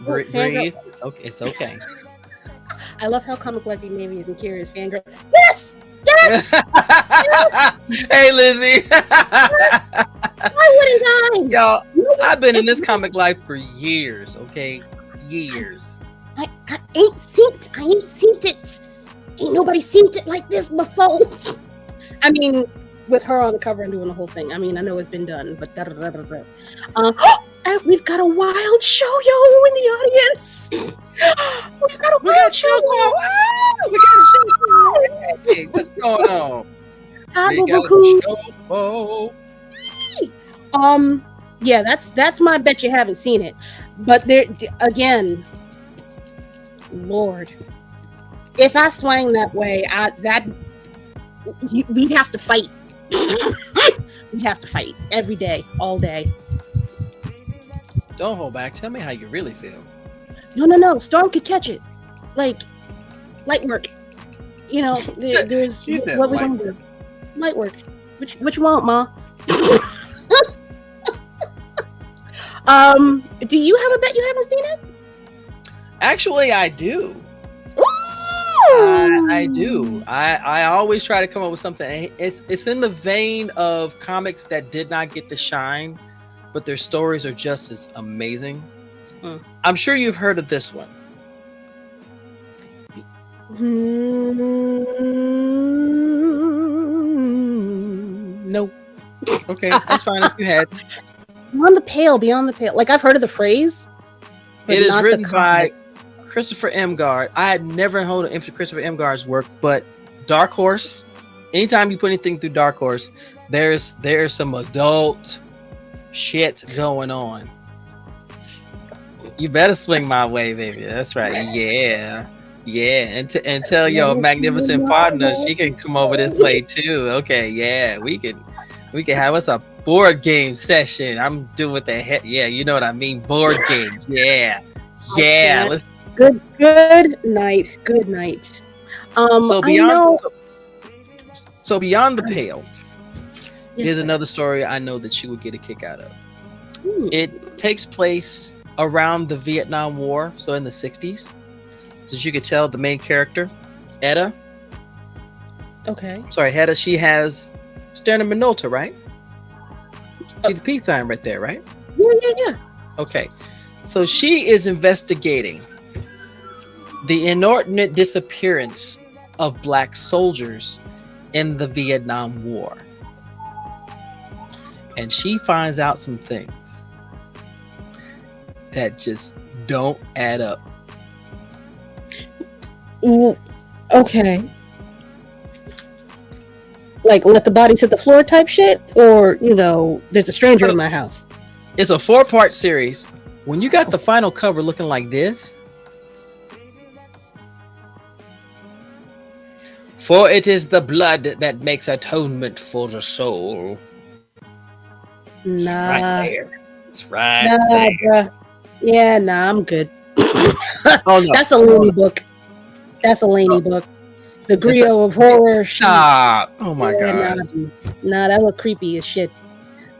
Breathe. It's okay. It's okay. I love how Comic Collecting Navy is and curious fangirl. Yes. Hey, Lizzie. Why wouldn't I? Y'all, I've been in this comic life for years. Okay, years. I ain't seen it. Ain't nobody seen it like this before. I mean, with her on the cover and doing the whole thing. I mean, I know it's been done, but and we've got a wild show-yo in the audience. We've got a wild show-yo. We got a show. Hey, what's going on? We got a show. Yeah, that's my bet you haven't seen it. But there again, Lord, if I swang that way, we'd have to fight. We'd have to fight every day, all day. Don't hold back. Tell me how you really feel. No. Storm could catch it, like light work. You know, there's what we gonna do. Light work. Which you want, Ma? Do you have a bet you haven't seen it? Actually, I do. I do. I always try to come up with something. It's in the vein of comics that did not get the shine, but their stories are just as amazing. I'm sure you've heard of this one. No. Okay, that's fine if you had. Beyond the Pale. Like, I've heard of the phrase. It is written by Christopher M. Guard. I had never heard of Christopher M. Guard's work, but Dark Horse. Anytime you put anything through Dark Horse, there's some adult shit going on. You better swing my way, baby. That's right. Yeah. And tell your magnificent partner she can come over this way too. Okay, yeah, we can have us a board game session. I'm doing the heck. Yeah, you know what I mean. Board games. Yeah. Let's. Good night. So beyond. So beyond the pale, here's another story I know that you would get a kick out of. It takes place around the Vietnam War, so in the 60s. As you could tell, the main character, Etta. Okay. Sorry, Etta. She has Sternum Minolta, right? See the peace sign right there, right? Yeah. Okay. So she is investigating the inordinate disappearance of black soldiers in the Vietnam War. And she finds out some things that just don't add up. Okay. Like, let the bodies hit the floor type shit? Or, there's a stranger in my house? It's a 4-part series. When you got the final cover looking like this, for it is the blood that makes atonement for the soul. Nah. Right there. It's right there. Bruh. Yeah, I'm good. Oh, no. That's a Laney book. The griot of horror. Stop. Oh my god. Nah, that look creepy as shit.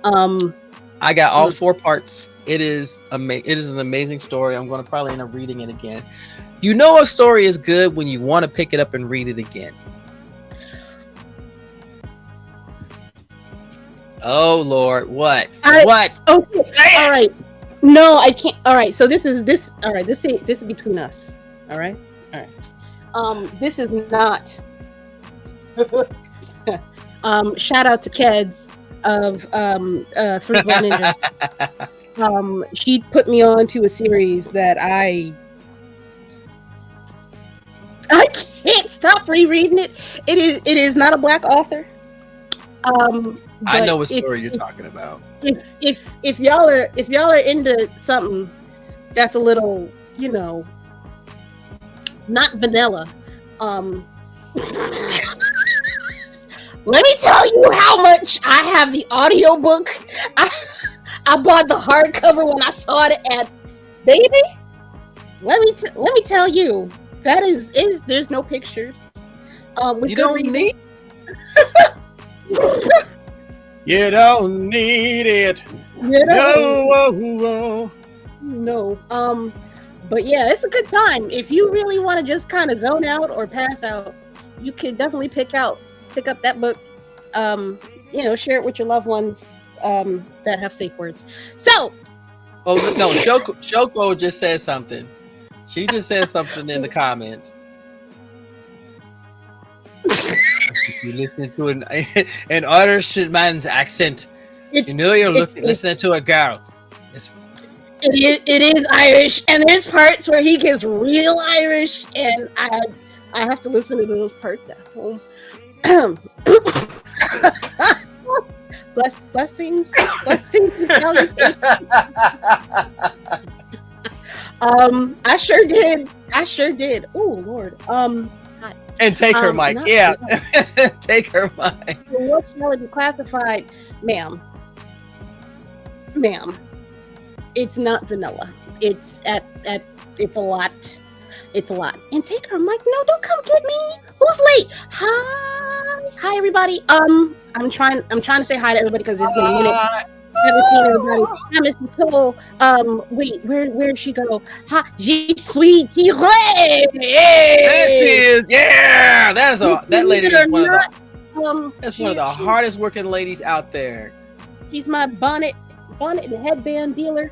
I got all 4 parts. It is It is an amazing story. I'm going to probably end up reading it again. You know a story is good when you want to pick it up and read it again. Oh Lord, what? What? Okay. All right. No, I can't. All right. So this. All right. This is between us. All right. This is not. Shout out to Keds of 3 Blood Ninjas. She put me on to a series that I can't stop rereading it. It is not a black author. I know what story you're talking about. If y'all are into something that's a little, not vanilla, let me tell you how much I have the audiobook. I bought the hardcover when I saw it at baby. Let me tell you, that is there's no pictures. With you good don't reason. need. You don't need it. No. But yeah, it's a good time. If you really want to just kind of zone out or pass out, you can definitely pick up that book. Share it with your loved ones that have safe words. So. Oh no, Shoko just said something. She just said something in the comments. You listen to an Irishman's accent. It, You know you're it's listening to a girl. It's it is Irish, and there's parts where he gets real Irish, and I have to listen to those parts at home. Blessings, and salutations. I sure did. Oh Lord. and take her mic. Not Yeah. Take her mic. what shall it be classified, ma'am? Ma'am, it's not vanilla. It's it's a lot. It's a lot. And take her mic. No, don't come get me. Who's late? Hi everybody. I'm trying to say hi to everybody because it's been a minute. I haven't seen everybody. Hi, Miss Nicole. Wait, where'd she go? Hi, je suis tirée. There she is. Yeah, that lady is one of the that's one of the hardest working ladies out there. She's my bonnet and headband dealer.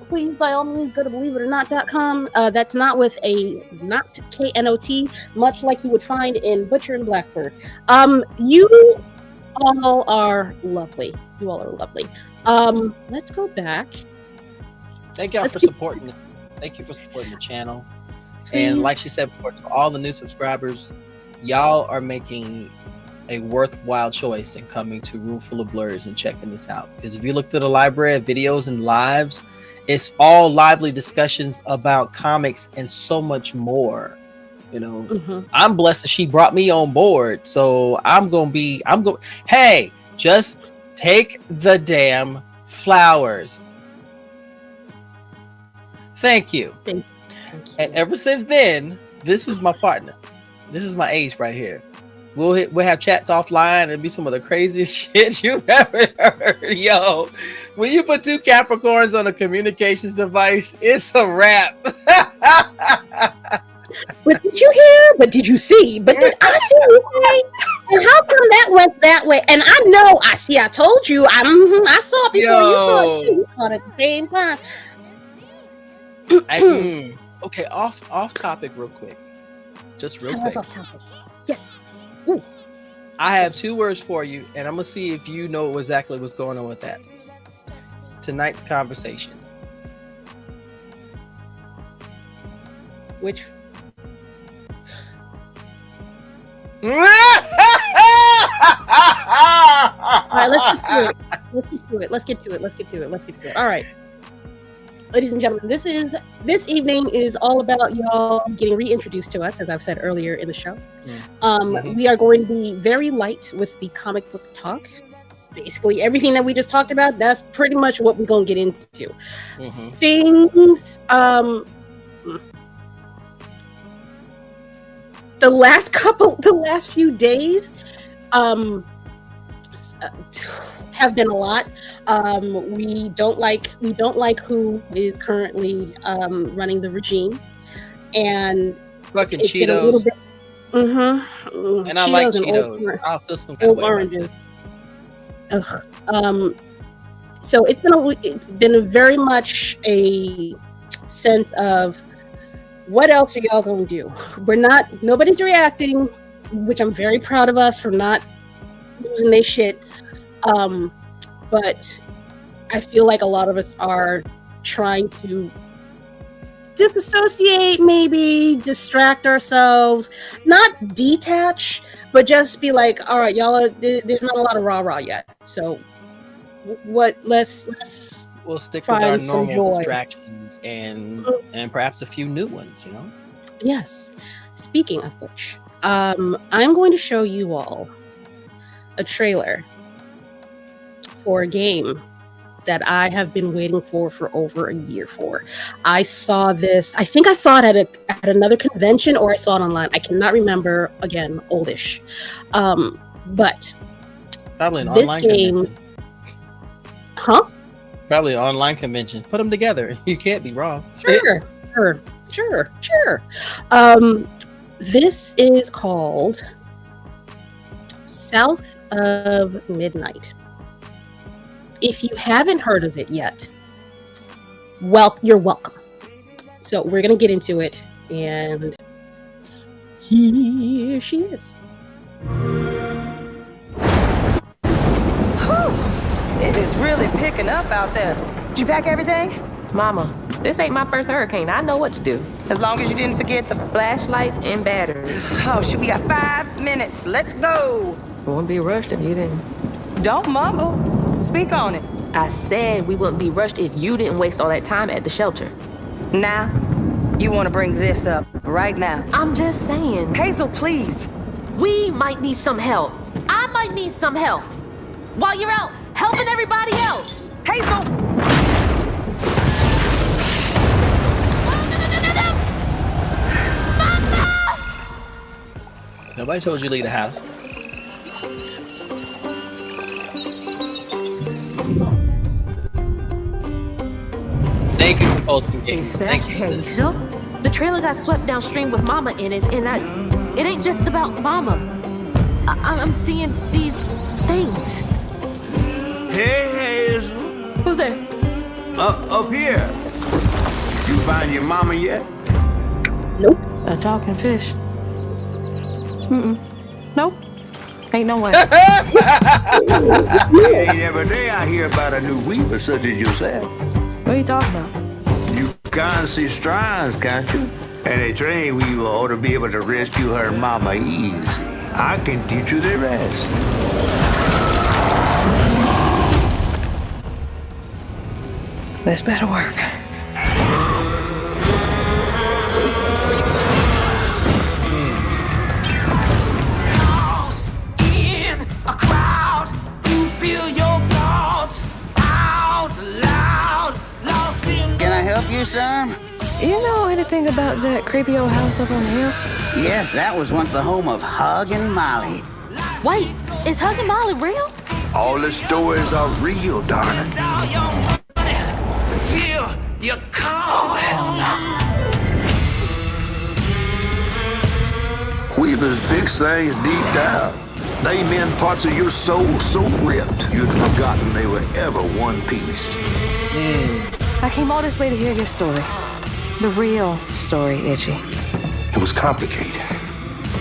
Please by all means go to believeItorNot.com. That's not with a not KNOT, much like you would find in Butcher and Blackbird. You all are lovely. You all are lovely. Let's go back. Thank y'all for supporting. Thank you for supporting the channel. Please. And like she said before, to all the new subscribers, y'all are making a worthwhile choice in coming to Room Full of Blerds and checking this out. Because if you look through the library of videos and lives, it's all lively discussions about comics and so much more. You know, I'm blessed that she brought me on board. So hey, just take the damn flowers. Thank you. Thank you. And ever since then, this is my partner. This is my ace right here. We'll have chats offline and be some of the craziest shit you've ever heard. Yo, when you put two Capricorns on a communications device, it's a wrap. But did you hear? But did you see? But did I see you say? And how come that went that way? And I know, I told you. I saw it before you saw it. You saw it at the same time. Okay, off topic real quick. Just real quick. Off topic. Yes. Ooh. I have two words for you, and I'm gonna see if you know exactly what's going on with that. Tonight's conversation. Which? All right, let's get to it. All right, ladies and gentlemen, this evening is all about y'all getting reintroduced to us, as I've said earlier in the show. We are going to be very light with the comic book talk. Basically, everything that we just talked about, that's pretty much what we're gonna get into. Things. The last few days have been a lot. We don't like who is currently running the regime, and fucking it's Cheetos. Been a little bit, and I like Cheetos. I'll feel some kind of way oranges. So it's been very much a sense of, what else are y'all gonna do? Nobody's reacting, which I'm very proud of us for not losing their shit. But I feel like a lot of us are trying to disassociate, maybe distract ourselves, not detach, but just be like, all right, y'all, there's not a lot of rah-rah yet. So we'll stick with our normal distractions and perhaps a few new ones, you know? Yes. Speaking of which, I'm going to show you all a trailer for a game that I have been waiting for over a year for. I saw this, I think I saw it at another convention, or I saw it online. I cannot remember, again, oldish. But probably an online convention. Huh? Probably an online convention. Put them together. You can't be wrong. Sure. This is called South of Midnight. If you haven't heard of it yet, well, you're welcome. So we're gonna get into it, and here she is. It is really picking up out there. Did you pack everything? Mama, this ain't my first hurricane. I know what to do. As long as you didn't forget the... Flashlights and batteries. Oh, shoot, we got 5 minutes. Let's go. Wouldn't be rushed if you didn't. Don't mumble. Speak on it. I said we wouldn't be rushed if you didn't waste all that time at the shelter. Now, you want to bring this up right now. I'm just saying. Hazel, please. We might need some help. I might need some help. While you're out helping everybody else. Hazel! Nobody told you to leave the house. Thank you for posting games. Is that Thank you. Hazel? The trailer got swept downstream with Mama in it, and it ain't just about Mama. I'm seeing these things. Hey, Hazel. Who's there? Up here. You find your mama yet? Nope. A talking fish. Nope. Ain't no way. It ain't every day I hear about a new weaver such as yourself. What are you talking about? You can't see strands, can't you? And a trained weaver ought to be able to rescue her mama easy. I can teach you the rest. This better work. Lost in a crowd, you feel your thoughts out loud. Lost in Can I help you, son? You know anything about that creepy old house up on the hill? Yes, that was once the home of Hug and Molly. Wait, is Hug and Molly real? All the stories are real, darling. all your money until you come. Weavers fix things deep down. They mend parts of your soul so ripped you'd forgotten they were ever one piece. I came all this way to hear your story. The real story, Itchy. It was complicated.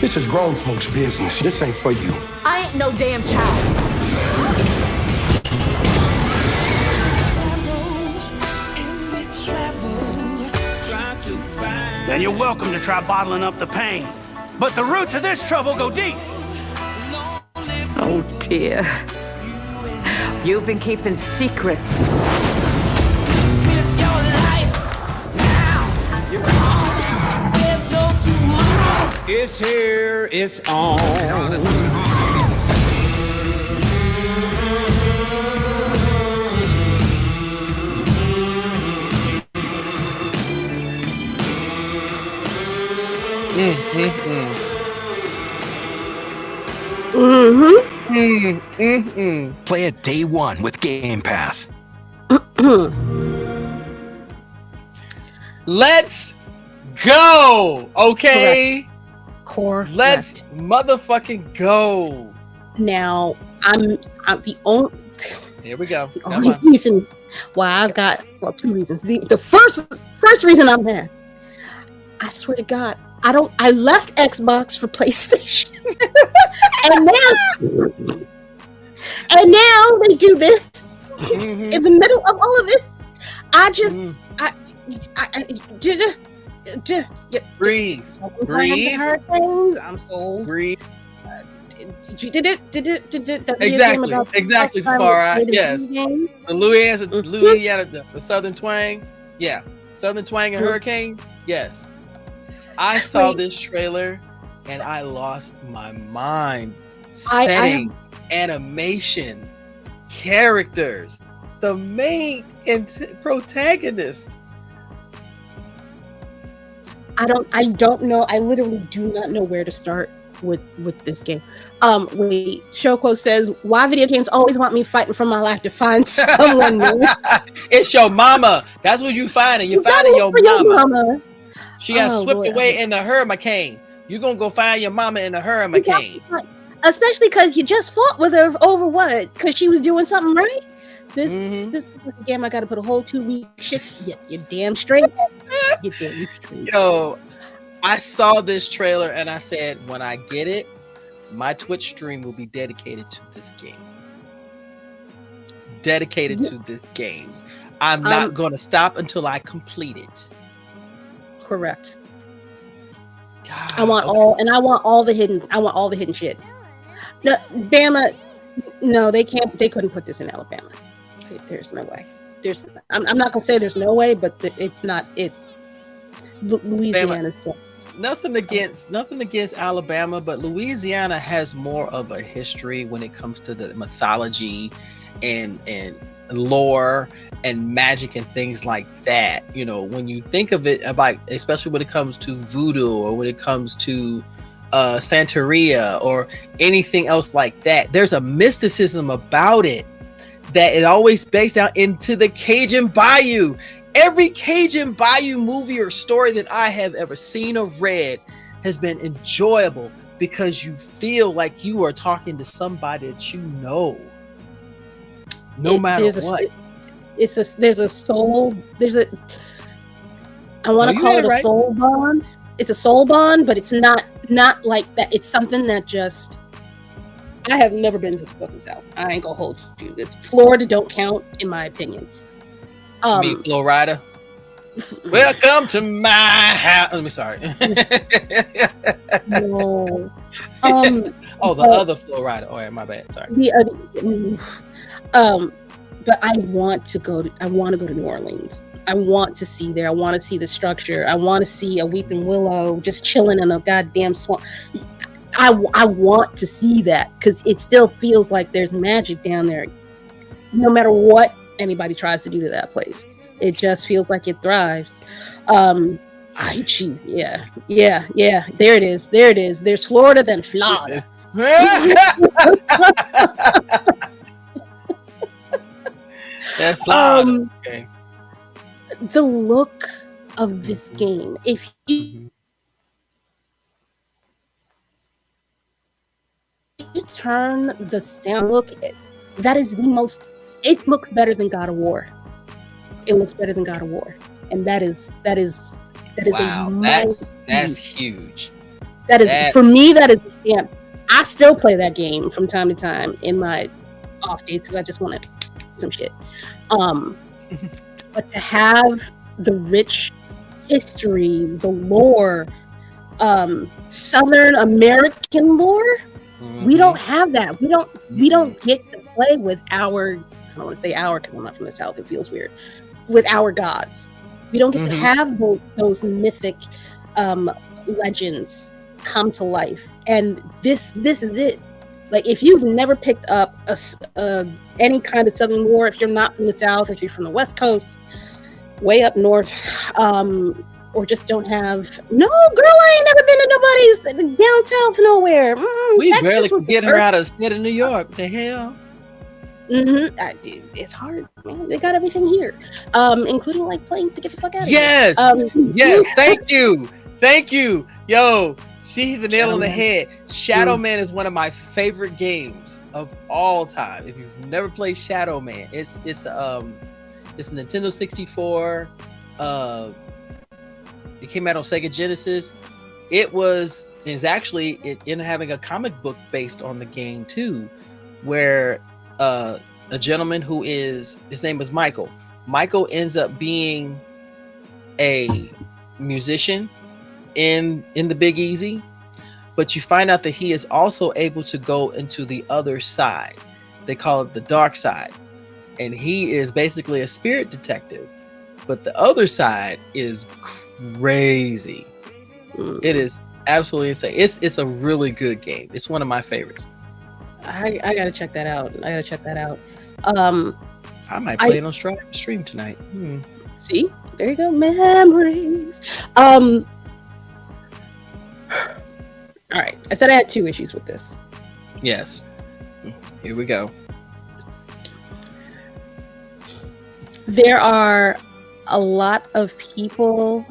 This is grown folks' business. This ain't for you. I ain't no damn child. Then you're welcome to try bottling up the pain. But the roots of this trouble go deep. Oh, dear. You've been keeping secrets. It's your life now. You're gone. There's no tomorrow. It's here, it's on. Play it day one with Game Pass. Let's go. Okay. Correct. Let's motherfucking go. Now, I'm the only Here we go. Come only on. reason why I've got, well, 2 reasons. The first reason I'm there, I swear to God, I left Xbox for PlayStation. and now they do this in the middle of all of this. I just Breathe. Breathe. Hurricanes. I'm so Breathe. did it Exactly. Tafara. Yes. The Louisiana, the Southern twang. Yeah. Southern twang and hurricanes. Yes. I saw this trailer and I lost my mind. Setting, animation, characters, the main protagonist. I don't know. I literally do not know where to start with this game. Wait, Shoko says, why video games always want me fighting for my life to find someone new? It's your mama. That's what you finding. You're finding your mama. She got swept away in the hurricane. You're gonna go find your mama in the hurricane. Especially because you just fought with her over what? Because she was doing something right? This game, I gotta put a whole 2 week shit. You're damn straight. You're damn straight. Yo, I saw this trailer and I said, when I get it, my Twitch stream will be dedicated to this game. Dedicated to this game. I'm not going to stop until I complete it. Correct. God, I want all the hidden shit. No, Bama. No, they can't. They couldn't put this in Alabama. There's no way. I'm not gonna say there's no way, but it's not. Louisiana's nothing against Alabama, but Louisiana has more of a history when it comes to the mythology and lore and magic and things like that. You know, when you think of it about, especially when it comes to voodoo or when it comes to Santeria or anything else like that, there's a mysticism about it that it always bakes down into the Cajun Bayou. Every Cajun Bayou movie or story that I have ever seen or read has been enjoyable because you feel like you are talking to somebody that you know, no matter what. There's a soul. I want to call it a soul bond. It's a soul bond, but it's not like that. It's something that just. I have never been to the fucking South. I ain't gonna hold you. This Florida don't count, in my opinion. Me, Florida. Welcome to my house. Let me sorry. No. The other Florida. Oh, yeah, my bad. Sorry. But I want to go to New Orleans. I want to see there. I want to see the structure. I want to see a weeping willow just chilling in a goddamn swamp. I want to see that because it still feels like there's magic down there. No matter what anybody tries to do to that place, it just feels like it thrives. Yeah. There it is. There's Florida, then Florida. That's Florida. Okay. The look of this game, if you turn the sound, look at that is the most. It looks better than God of War. It looks better than God of War, and that is wow. That's huge. That is for me. That is I still play that game from time to time in my off days because I just want some shit. But to have the rich history, the lore, Southern American lore, we don't have that. We don't get to play with our. I don't want to say our because I'm not from the South. It feels weird. With our gods, we don't get to have those mythic legends come to life. And this is it. Like if you've never picked up any kind of Southern lore, if you're not from the South, if you're from the West Coast, way up north, or just don't have. No, girl, I ain't never been to nobody's down south nowhere. We Texas barely was could get her out of state of New York. The hell. It's hard, man. They got everything here, including like planes to get the fuck out of here. Yes. Thank you. Yo, she hit the nail on the head. Shadow Man is one of my favorite games of all time. If you've never played Shadow Man, it's a Nintendo 64. It came out on Sega Genesis. It ended up having a comic book based on the game too, where a gentleman his name is Michael. Michael ends up being a musician in the Big Easy, but you find out that he is also able to go into the other side. They call it the dark side, and he is basically a spirit detective. But the other side is crazy. It is absolutely insane. It's a really good game. It's one of my favorites. I gotta check that out. I might play it on stream tonight. See, there you go, memories. All right, I said I had 2 issues with this. Yes, here we go. There are a lot of people,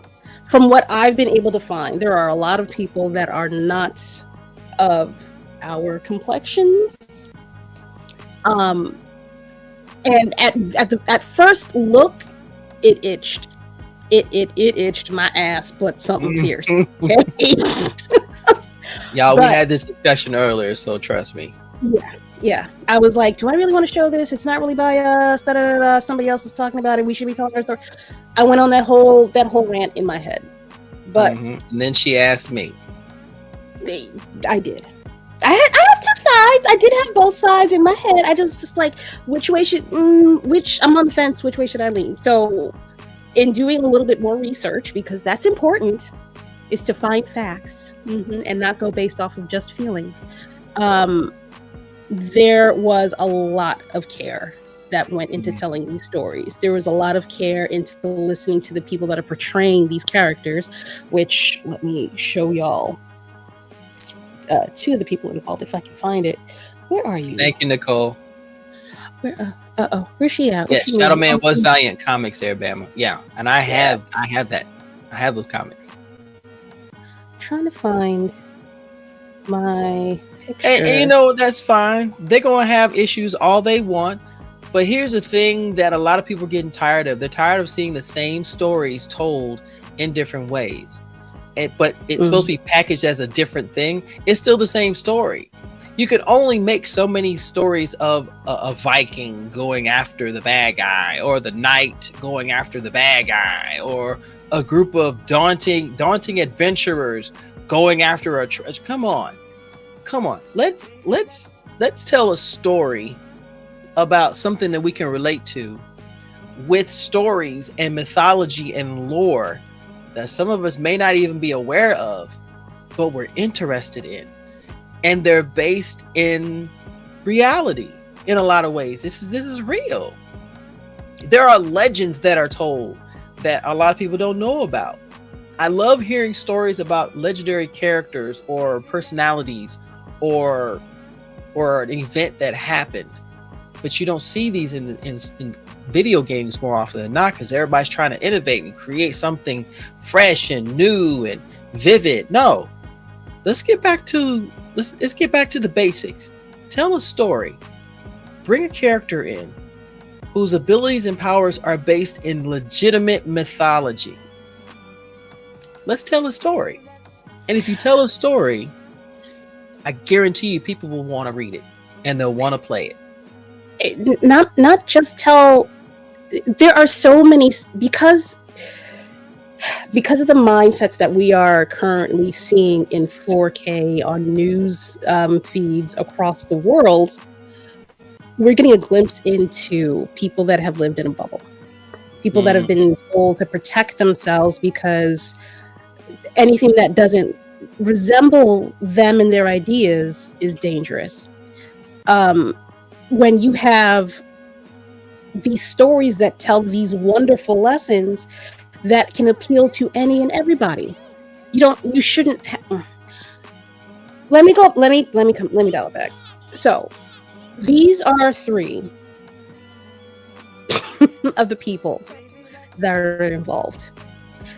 from what I've been able to find, there are a lot of people that are not of our complexions. And at first look, it itched. It itched my ass, but something fierce. Okay? Y'all, we But had this discussion earlier, so trust me. yeah, I was like, do I really want to show this? It's not really by us. Somebody else is talking about it. We should be telling our story. I went on that whole rant in my head, but And then she asked me. I did. I had two sides. I did have both sides in my head. I just like, which way should I'm on the fence. Which way should I lean? So, in doing a little bit more research, because that's important, is to find facts and not go based off of just feelings. There was a lot of care that went into telling these stories. There was a lot of care into listening to the people that are portraying these characters, which, let me show y'all two of the people involved if I can find it. Where are you? Thank you, Nicole. Where's she at? Yes, Shadow Man was Valiant Comics there, Bama. Yeah, and I have that. I have those comics. Trying to find my picture. And you know, that's fine. They're gonna have issues all they want. But here's the thing that a lot of people are getting tired of. They're tired of seeing the same stories told in different ways. But it's supposed to be packaged as a different thing. It's still the same story. You could only make so many stories of a Viking going after the bad guy, or the knight going after the bad guy, or a group of daunting adventurers going after a treasure. Come on. Let's tell a story about something that we can relate to, with stories and mythology and lore that some of us may not even be aware of, but we're interested in. And they're based in reality in a lot of ways. This is real. There are legends that are told that a lot of people don't know about. I love hearing stories about legendary characters or personalities or an event that happened. But you don't see these in video games more often than not, because everybody's trying to innovate and create something fresh and new and vivid. No, let's get back to the basics. Tell a story. Bring a character in whose abilities and powers are based in legitimate mythology. Let's tell a story. And if you tell a story, I guarantee you people will want to read it and they'll want to play it. Not just tell. There are so many, because of the mindsets that we are currently seeing in 4K on news feeds across the world. We're getting a glimpse into people that have lived in a bubble, people that have been told to protect themselves because anything that doesn't resemble them and their ideas is dangerous. When you have these stories that tell these wonderful lessons that can appeal to any and everybody, you shouldn't let me dial it back. So these are three of the people that are involved.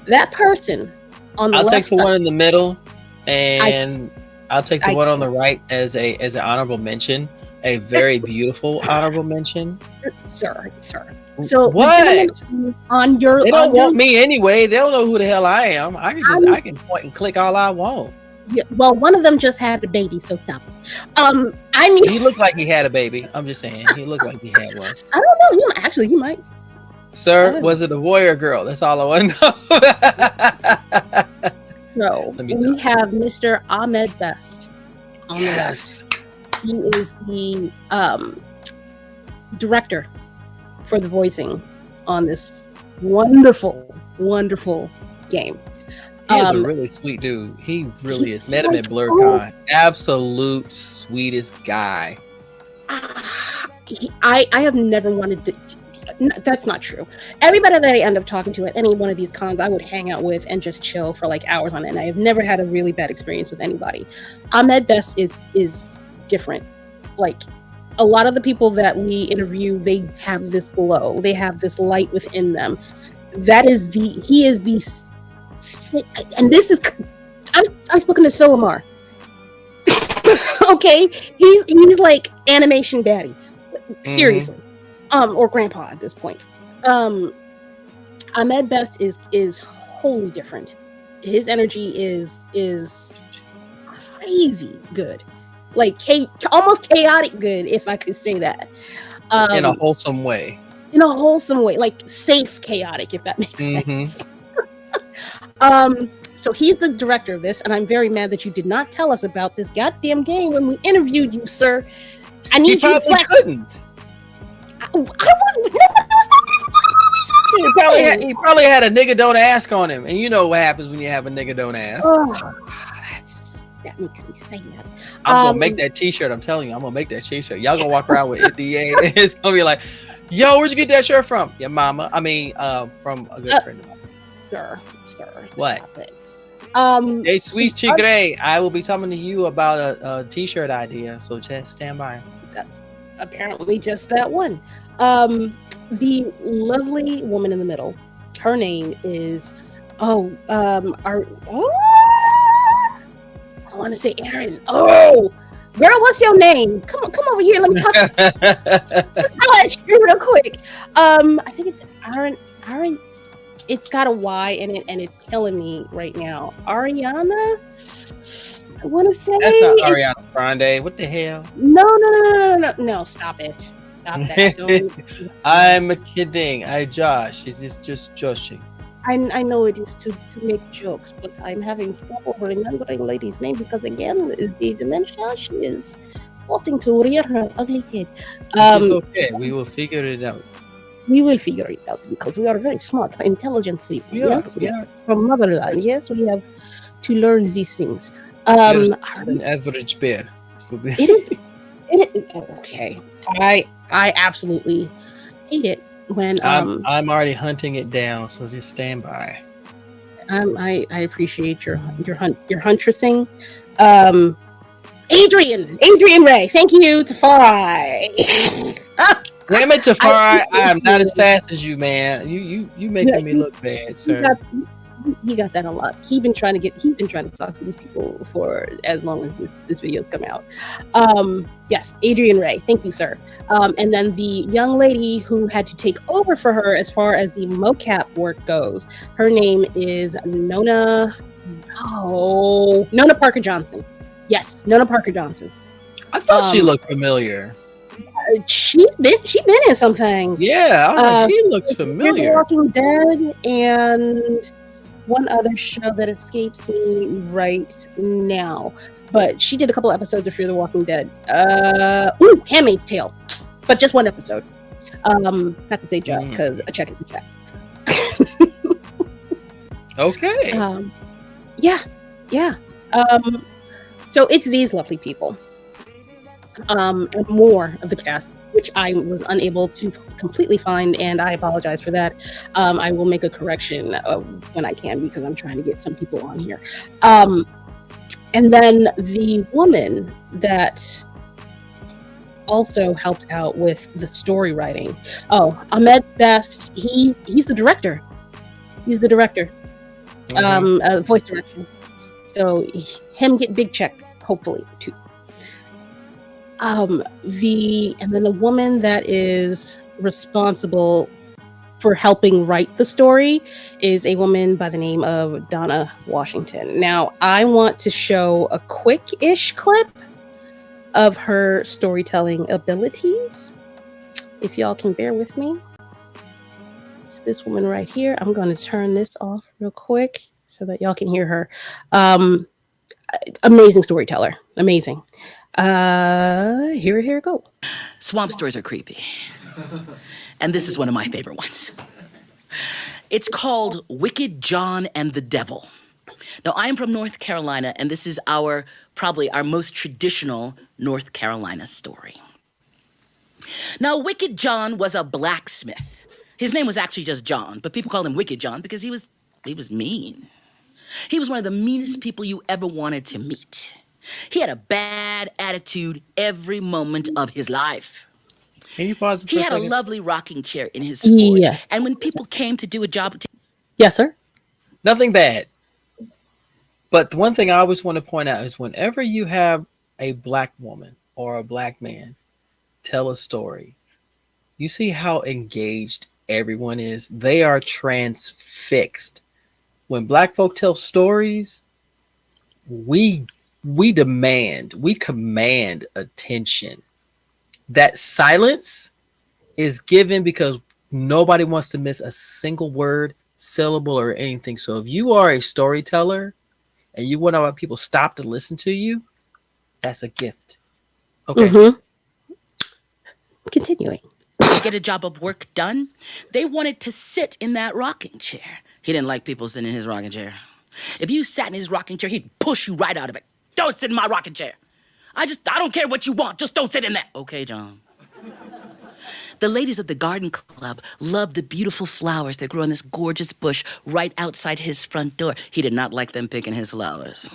That person on the I'll left take the side, one in the middle, and I'll take the one on the right as an honorable mention. A very beautiful honorable mention, sir. So what? On your, they don't want me anyway. They don't know who the hell I am. I can point and click all I want. Yeah, well, one of them just had a baby, so stop it. I mean, he looked like he had a baby. I'm just saying, he looked like he had one. I don't know. You might. Sir, was it a boy or girl? That's all I want to know. So we have Mr. Ahmed Best. Yes. He is the director for the voicing on this wonderful, wonderful game. He is a really sweet dude. He really is. Met him at BlerdCon. Absolute sweetest guy. I have never wanted to. That's not true. Everybody that I end up talking to at any one of these cons, I would hang out with and just chill for like hours on end. I have never had a really bad experience with anybody. Ahmed Best is different. Like a lot of the people that we interview, they have this glow. They have this light within them. He is the, and this is, I'm spoken as Philomar. Okay, he's like animation daddy, seriously, or grandpa at this point. Ahmed Best is wholly different. His energy is crazy good, like almost chaotic good, if I could say that. In a wholesome way. In a wholesome way, like safe chaotic, if that makes sense. So he's the director of this, and I'm very mad that you did not tell us about this goddamn game when we interviewed you, sir. I need you to probably couldn't. I was He probably had a nigga don't ask on him, and you know what happens when you have a nigga don't ask. That makes me say that. I'm gonna make that T-shirt. I'm telling you, I'm gonna make that T-shirt. Y'all gonna walk around with NDA, and it's gonna be like, "Yo, where'd you get that shirt from?" Your mama. I mean, from a good friend of mine. Sir. What? Stop it. Hey, sweet Chigre, I will be talking to you about a T-shirt idea, so just stand by. Apparently, just that one. The lovely woman in the middle. Her name is I want to say Aaron. Oh, girl, what's your name? Come over here. Let me talk to you real quick. I think it's Aaron. It's got a Y in it, and it's killing me right now. Ariana? I want to say that's not Ariana Grande. What the hell? No! Stop it! Stop that! I'm kidding. Josh. She's just joshing. I know it is to make jokes, but I'm having trouble remembering lady's name because again, the dementia, she is starting to rear her ugly head. It's okay. We will figure it out. We will figure it out because we are very smart, intelligent people. We yes, are. From motherland. Yes, we have to learn these things. An average bear. It is. Okay. I absolutely hate it when I'm already hunting it down, so just stand by. I appreciate your huntressing. Adrian Ray, thank you, Tafari. Damn it, Tafari, I am not as fast as you, man. You making me look bad, sir. He got that a lot. He's been trying to talk to these people for as long as this video's come out. Yes, Adrian Ray, thank you, sir. And then the young lady who had to take over for her as far as the mocap work goes, her name is Nona Parker Johnson. Yes, Nona Parker Johnson. I thought she looked familiar. She's been in some things. Yeah, I was like, she looks familiar. Walking Dead and one other show that escapes me right now, but she did a couple episodes of Fear the Walking Dead. Handmaid's Tale, but just one episode. Not to say just because a check is a check. Okay. Yeah. So it's these lovely people. And more of the cast, which I was unable to completely find, and I apologize for that. I will make a correction when I can because I'm trying to get some people on here. And then the woman that also helped out with the story writing. Oh, Ahmed Best. He's the director. He's the director. Voice direction. So him get big check, hopefully, too. And then the woman that is responsible for helping write the story is a woman by the name of Donna Washington. Now, I want to show a quick-ish clip of her storytelling abilities. If y'all can bear with me. It's this woman right here. I'm going to turn this off real quick so that y'all can hear her. Amazing storyteller. Amazing. Here it go. Swamp stories are creepy. And this is one of my favorite ones. It's called Wicked John and the Devil. Now, I'm from North Carolina, and this is probably our most traditional North Carolina story. Now, Wicked John was a blacksmith. His name was actually just John, but people called him Wicked John because he was mean. He was one of the meanest people you ever wanted to meet. He had a bad attitude every moment of his life. Can you pause for He a had a second? lovely rocking chair in his forge. Yes. And when people came to do a job... Yes, sir. Nothing bad. But the one thing I always want to point out is whenever you have a black woman or a black man tell a story, you see how engaged everyone is. They are transfixed. When black folk tell stories, we we command attention. That silence is given because nobody wants to miss a single word, syllable, or anything. So if you are a storyteller and you want to have people stop to listen to you, that's a gift. Okay. Mm-hmm. Continuing. To get a job of work done, they wanted to sit in that rocking chair. He didn't like people sitting in his rocking chair. If you sat in his rocking chair, he'd push you right out of it. Don't sit in my rocking chair. I don't care what you want, just don't sit in that. Okay, John. The ladies of the garden club loved the beautiful flowers that grew on this gorgeous bush right outside his front door. He did not like them picking his flowers.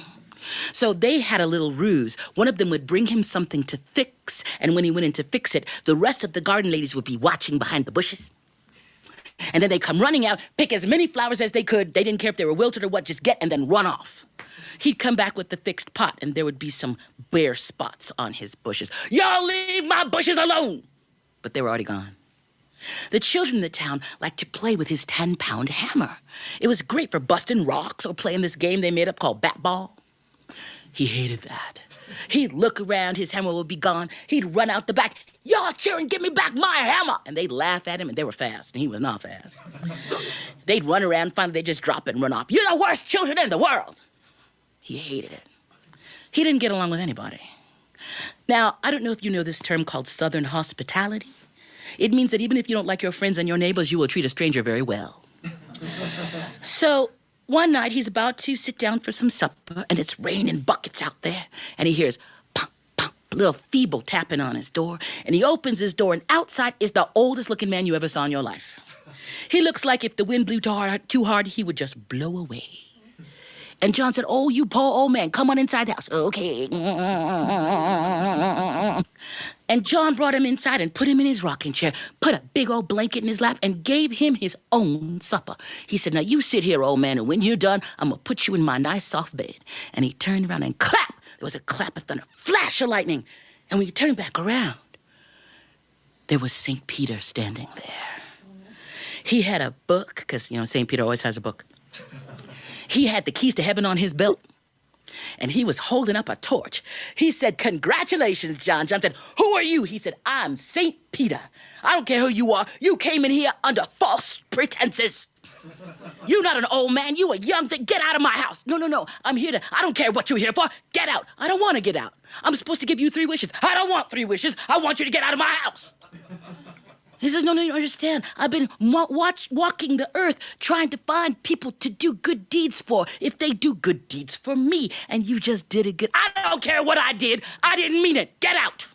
So they had a little ruse. One of them would bring him something to fix, and when he went in to fix it, the rest of the garden ladies would be watching behind the bushes. And then they'd come running out, pick as many flowers as they could. They didn't care if they were wilted or what, just get and then run off. He'd come back with the fixed pot, and there would be some bare spots on his bushes. Y'all leave my bushes alone! But they were already gone. The children in the town liked to play with his 10-pound hammer. It was great for busting rocks or playing this game they made up called bat ball. He hated that. He'd look around, his hammer would be gone. He'd run out the back. Y'all children, give me back my hammer! And they'd laugh at him, and they were fast, and he was not fast. They'd run around, finally they'd just drop it and run off. You're the worst children in the world! He hated it. He didn't get along with anybody. Now, I don't know if you know this term called Southern hospitality. It means that even if you don't like your friends and your neighbors, you will treat a stranger very well. So, one night, he's about to sit down for some supper, and it's raining buckets out there, and he hears pump, pump, a little feeble tapping on his door, and he opens his door, and outside is the oldest-looking man you ever saw in your life. He looks like if the wind blew too hard, he would just blow away. And John said, oh, you poor old man, come on inside the house. Okay. And John brought him inside and put him in his rocking chair, put a big old blanket in his lap, and gave him his own supper. He said, now you sit here, old man, and when you're done, I'm going to put you in my nice soft bed. And he turned around and clap. There was a clap of thunder, flash of lightning. And when he turned back around, there was St. Peter standing there. He had a book, because, St. Peter always has a book. He had the keys to heaven on his belt, and he was holding up a torch. He said, congratulations, John. John said, who are you? He said, I'm St. Peter. I don't care who you are. You came in here under false pretenses. You're not an old man. You a young thing. Get out of my house. No. I'm here to, I don't care what you're here for. Get out. I don't want to get out. I'm supposed to give you 3 wishes. I don't want 3 wishes. I want you to get out of my house. He says, no, you don't understand. I've been walking the earth trying to find people to do good deeds for if they do good deeds for me. And you just did it good. I don't care what I did. I didn't mean it. Get out.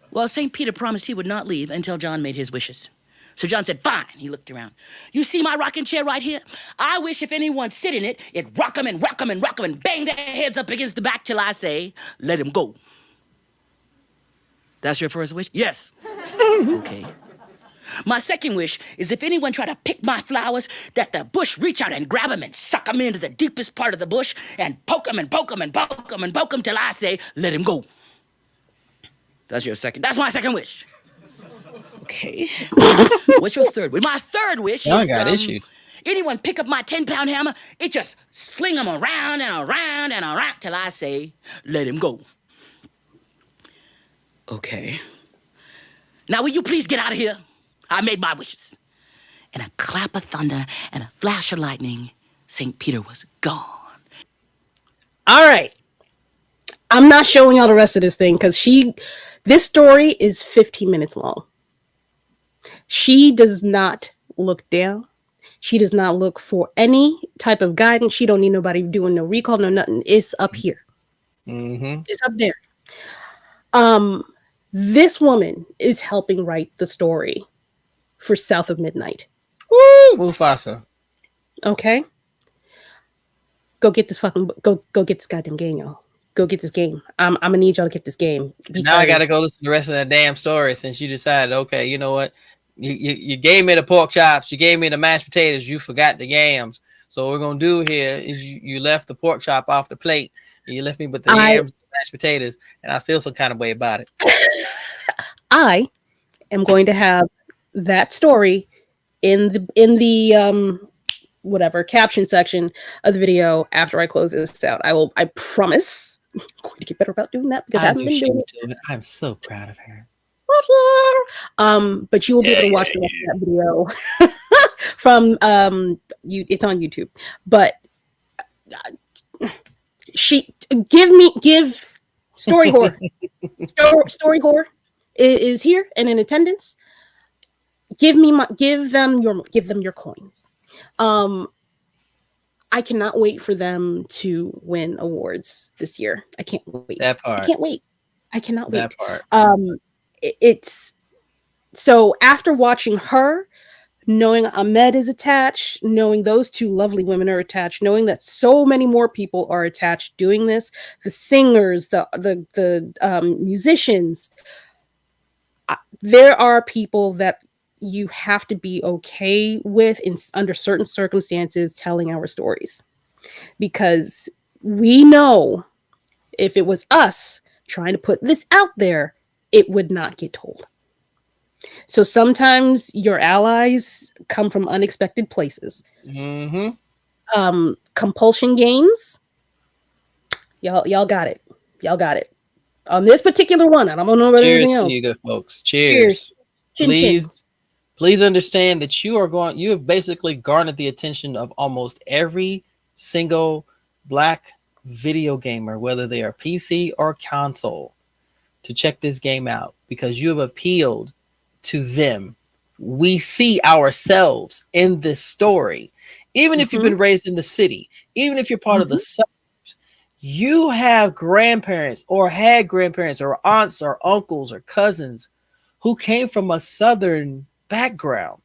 Well, St. Peter promised he would not leave until John made his wishes. So John said, fine. He looked around. You see my rocking chair right here? I wish if anyone sit in it, it'd rock them and rock them and rock them and bang their heads up against the back till I say, let him go. That's your first wish? Yes. Okay. My second wish is if anyone try to pick my flowers, that the bush reach out and grab them and suck them into the deepest part of the bush and poke them and poke them and poke them and poke them till I say, let him go. That's my second wish. Okay. What's your third wish? My third wish is, I got issues. Anyone pick up my 10-pound hammer, it just sling them around and around and around till I say, let him go. Okay. Now, will you please get out of here? I made my wishes. And a clap of thunder and a flash of lightning, St. Peter was gone. All right. I'm not showing y'all the rest of this thing because this story is 15 minutes long. She does not look down. She does not look for any type of guidance. She don't need nobody doing no recall, no nothing. It's up here. Mm-hmm. It's up there. This woman is helping write the story for South of Midnight. Woo! Mufasa. Okay. Go get this goddamn game, y'all. Go get this game. I'm gonna need y'all to get this game. Now I gotta go listen to the rest of that damn story since you decided, okay, you know what? You gave me the pork chops, you gave me the mashed potatoes, you forgot the yams. So what we're gonna do here is you left the pork chop off the plate and you left me with the yams and mashed potatoes, and I feel some kind of way about it. I am going to have that story in the whatever caption section of the video after I close this out. I promise I'm going to get better about doing that because I haven't been doing it. I'm so proud of her. Love you. But you will be able to watch the rest of that video from it's on YouTube. But give story whore. Story whore is here and in attendance. Give them your coins. I cannot wait for them to win awards this year. I can't wait. That part. I can't wait. I cannot wait. That part. It's so after watching her, knowing Ahmed is attached, knowing those two lovely women are attached, knowing that so many more people are attached doing this, the singers, the musicians, there are people that you have to be okay with under certain circumstances telling our stories, because we know if it was us trying to put this out there, it would not get told. So sometimes your allies come from unexpected places. Compulsion games, y'all got it. Y'all got it. On this particular one, I don't know about anything else. Cheers to you good folks. Cheers. Please understand that you have basically garnered the attention of almost every single Black video gamer, whether they are PC or console, to check this game out because you have appealed to them. We see ourselves in this story. Even if you've been raised in the city, even if you're part of the suburbs, you have grandparents or had grandparents or aunts or uncles or cousins who came from a Southern background.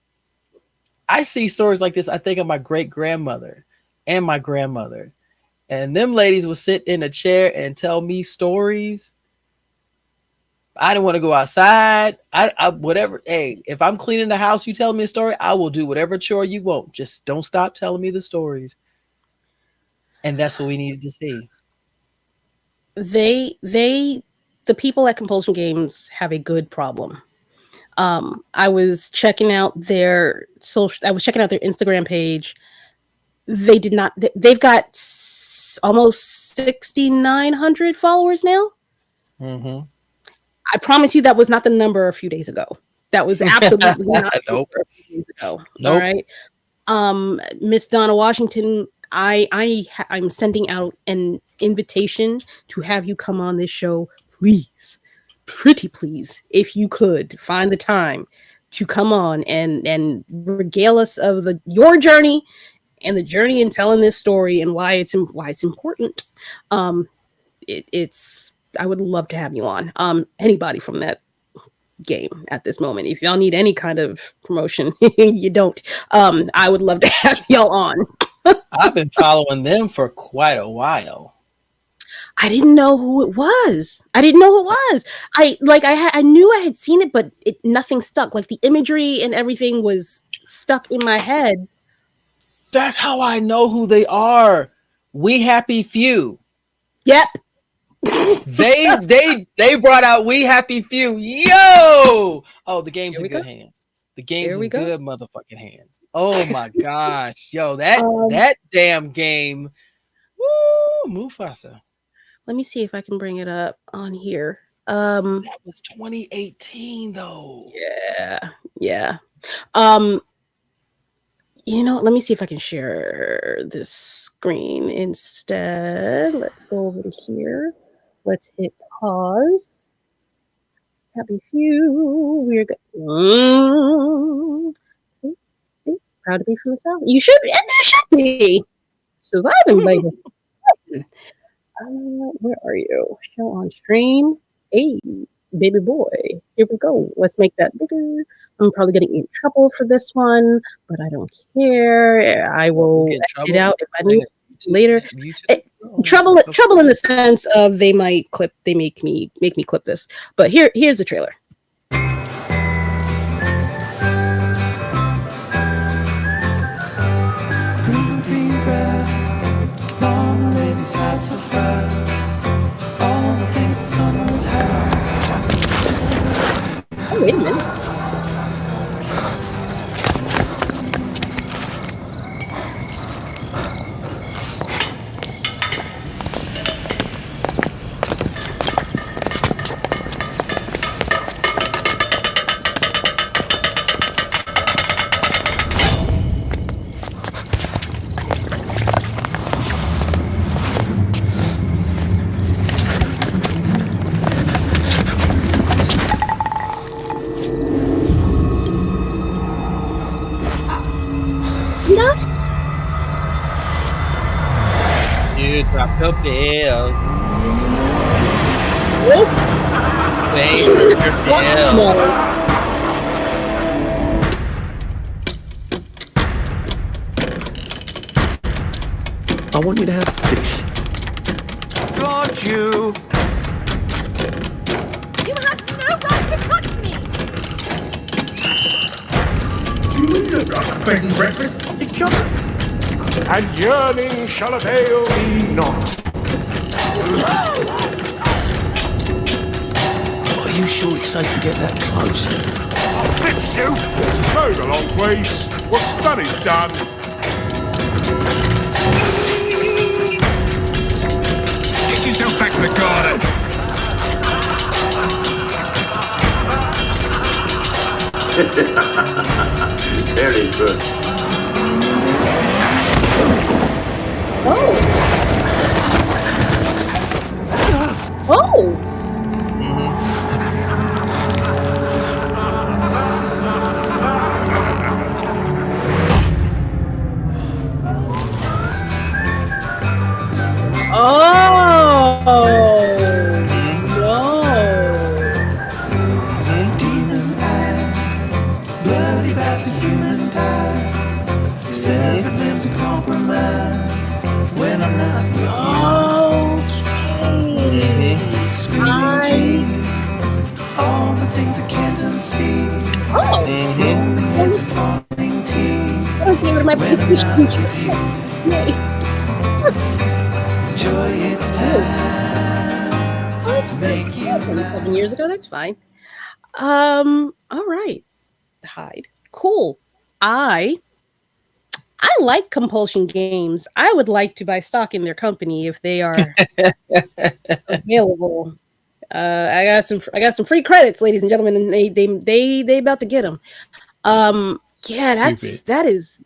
I see stories like this. I think of my great grandmother and my grandmother, and them ladies would sit in a chair and tell me stories. I didn't want to go outside. I whatever. Hey, if I'm cleaning the house, you tell me a story, I will do whatever chore you want. Just don't stop telling me the stories. And that's what we needed to see. The people at Compulsion Games have a good problem. I was checking out their Instagram page. They've got almost 6,900 followers now. I promise you that was not the number a few days ago. That was absolutely not the number a few days ago. All right. Miss Donna Washington, I'm sending out an invitation to have you come on this show, please. Pretty please, if you could find the time to come on and regale us of your journey and the journey in telling this story and why it's important. I would love to have you on. Anybody from that game at this moment, if y'all need any kind of promotion, you don't. I would love to have y'all on. I've been following them for quite a while. I didn't know who it was. I knew I had seen it, but nothing stuck. Like the imagery and everything was stuck in my head. That's how I know who they are. We Happy Few. Yep. They brought out We Happy Few. Yo! Oh, the game's in good hands. The game's in good motherfucking hands. Oh my gosh. Yo, that damn game. Woo, Mufasa. Let me see if I can bring it up on here. That was 2018 though. Yeah. Let me see if I can share this screen instead. Let's go over to here. Let's hit pause. Happy Few. We're good. See? Proud to be from the South. You should be. Surviving, baby. Where are you? Show on stream. Hey, baby boy. Here we go. Let's make that bigger. I'm probably getting in trouble for this one, but I don't care. I will get it out if I need it later. Trouble in the sense of they make me clip this. But here's the trailer. Green grass, long living sights of fire. All the things that some would have. Oh, wait a minute. your bills. Nope. Pay your bills. No. I want you to have fish. Got you. You have no right to touch me! You got a bed and breakfast. You got and yearning shall avail me not. Are you sure it's safe to get that close? Fix you. Move along, please. What's done is done. Get yourself back to the garden. Very good. Oh. Oh. Bloody bats and human pies. Severed limbs and compromise. When I'm not with you. Screaming dreams. All the things I can't unsee. Rolling heads and falling tears. When I'm not with you. Joy, it's time to make you laugh. 7 years ago, that's fine. All right. Hide. Cool. I like compulsion games. I would like to buy stock in their company if they are available. I got some free credits, ladies and gentlemen, and they about to get them. Yeah, that is.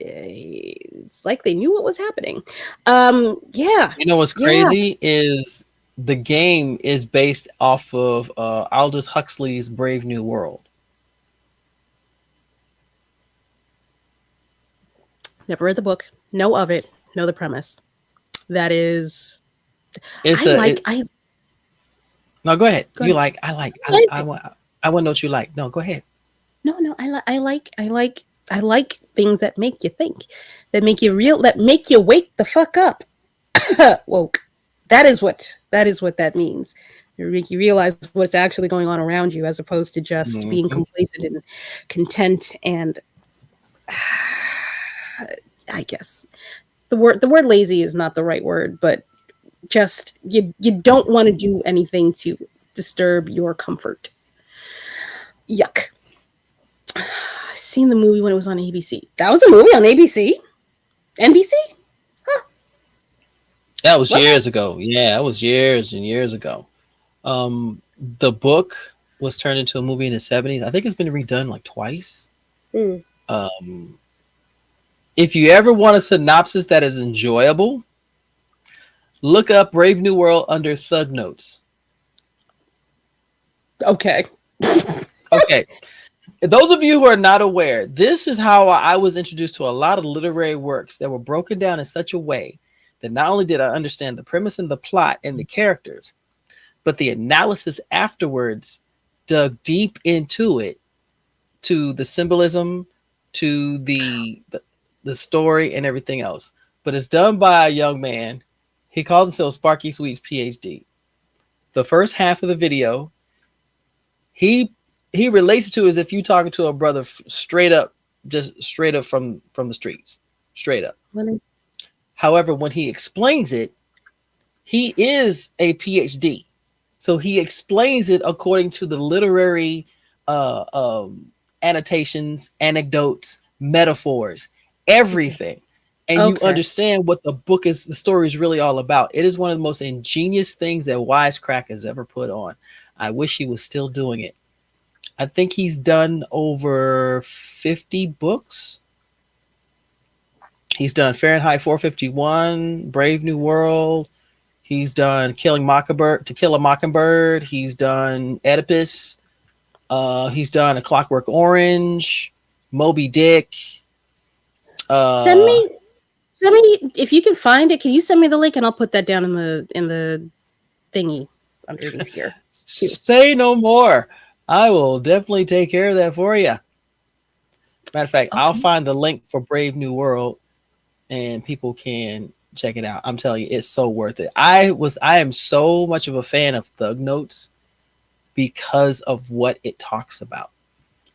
It's like they knew what was happening. Yeah. You know what's crazy is the game is based off of Aldous Huxley's Brave New World. Never read the book. Know of it. Know the premise. That is. No, go ahead. Go you ahead. I want to know what you like. No, go ahead. No. I like things that make you think, that make you real, that make you wake the fuck up. Woke. That is what that means. You realize what's actually going on around you, as opposed to just being complacent and content. And I guess the word lazy is not the right word, but just you don't want to do anything to disturb your comfort. Yuck. I seen the movie when it was on ABC. That was a movie on ABC? NBC? Huh. That was years ago. Yeah, that was years and years ago. The book was turned into a movie in the 70s. I think it's been redone like twice. If you ever want a synopsis that is enjoyable, look up Brave New World under Thug Notes. Okay. Okay. Those of you who are not aware, this is how I was introduced to a lot of literary works that were broken down in such a way that not only did I understand the premise and the plot and the characters, but the analysis afterwards dug deep into it, to the symbolism, to the story and everything else. But it's done by a young man. He calls himself Sparky Sweets PhD. The first half of the video, he relates to as if you talking to a brother straight up from the streets, straight up. However, when he explains it, he is a PhD. So he explains it according to the literary annotations, anecdotes, metaphors, everything. And you understand what the story is really all about. It is one of the most ingenious things that Wisecrack has ever put on. I wish he was still doing it. I think he's done over 50 books. He's done Fahrenheit 451, Brave New World. He's done To Kill a Mockingbird. He's done Oedipus. He's done A Clockwork Orange, Moby Dick. Send Send me if you can find it. Can you send me the link and I'll put that down in the thingy underneath here. Say no more. I will definitely take care of that for you. Matter of fact, I'll find the link for Brave New World, and people can check it out. I'm telling you, it's so worth it. I am so much of a fan of Thug Notes because of what it talks about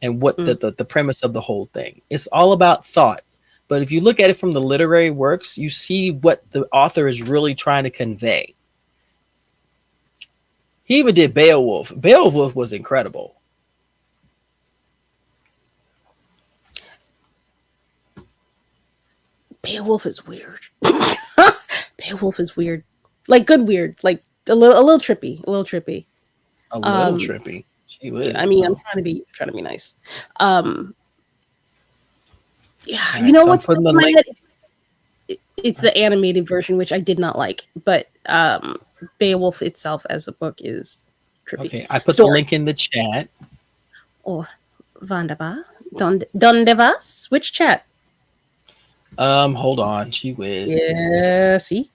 and what the premise of the whole thing. It's all about thought. But if you look at it from the literary works, you see what the author is really trying to convey. He even did Beowulf. Beowulf was incredible. Beowulf is weird. Beowulf is weird. Like good weird. Like a little trippy. A little trippy. A little trippy. Gee whiz, I mean, I'm trying to be nice. Yeah, right, you know what's in my head? It's the animated version, which I did not like, but Beowulf itself as a book is trippy. Okay, I put the link in the chat. Oh, Vandava, donde vas? Which chat? Hold on, gee whiz. Yeah, see.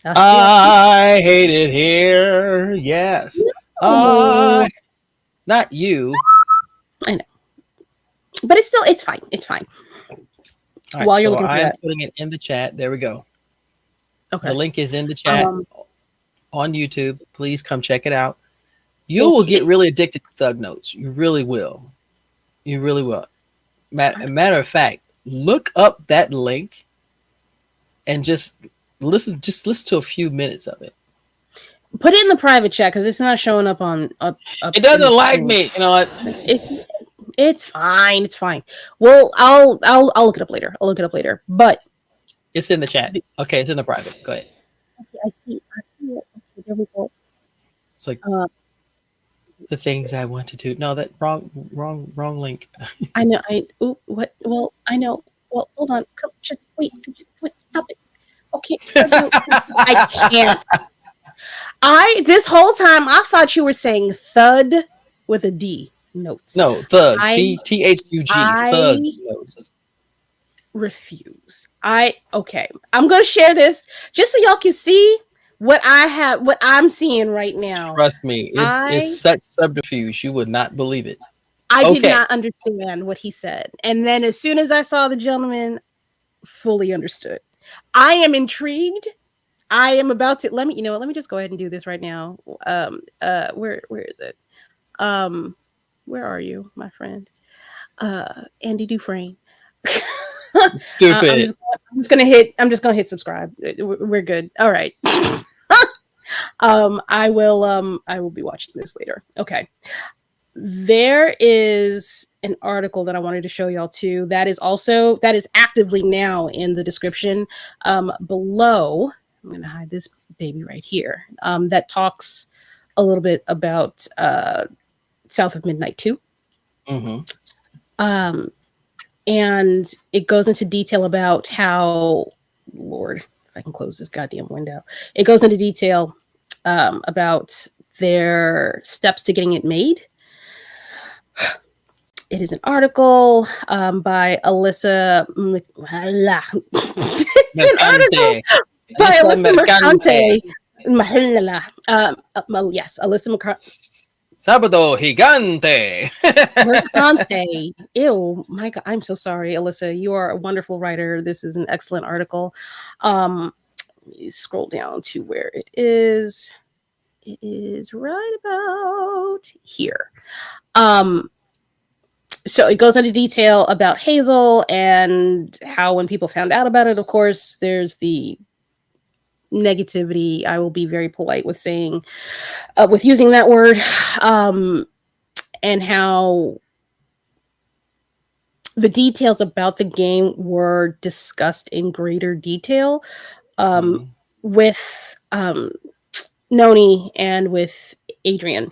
I hate it here. Yes. No. Not you. I know. But it's fine. It's fine. All right, while you're looking for that, I'm putting it in the chat. There we go. Okay. The link is in the chat on YouTube. Please come check it out. You will get really addicted to Thug Notes. You really will. You really will. Matter of fact, look up that link and just listen to a few minutes of it. Put it in the private chat because it's not showing up on it doesn't like me. You know what? It's fine. It's fine. Well, I'll look it up later. But it's in the chat. Okay, it's in the private. Go ahead. I see it. Okay, there we go. It's like the things I want to do. No, that wrong link. I know. What? Well, I know. Well, hold on. Come, just wait. Stop it. Okay. I can't. This whole time I thought you were saying thud with a D. Notes. No, thug. THUG. Thug notes. Refuse. Okay. I'm gonna share this just so y'all can see what I'm seeing right now. Trust me, it's such subterfuge. You would not believe it. I did not understand what he said. And then as soon as I saw the gentleman, fully understood. I am intrigued. I am about to let me just go ahead and do this right now. Where is it? Where are you, my friend? Andy Dufresne. Stupid. I'm just gonna hit subscribe. We're good. All right. I will be watching this later. Okay. There is an article that I wanted to show y'all too. That is actively now in the description below. I'm gonna hide this baby right here. That talks a little bit about South of Midnight 2. Mm-hmm. And it goes into detail about how, Lord, if I can close this goddamn window. It goes into detail about their steps to getting it made. It is an article by Alyssa. It's an article by Alyssa Mercante. Yes, Alyssa Mercante. Sábado Gigante. Mercante. Ew, my God. I'm so sorry, Alyssa. You are a wonderful writer. This is an excellent article. Let me scroll down to where it is. It is right about here. So it goes into detail about Hazel and how when people found out about it, of course, there's the negativity. I will be very polite with saying, with using that word, and how the details about the game were discussed in greater detail with Noni and with Adrian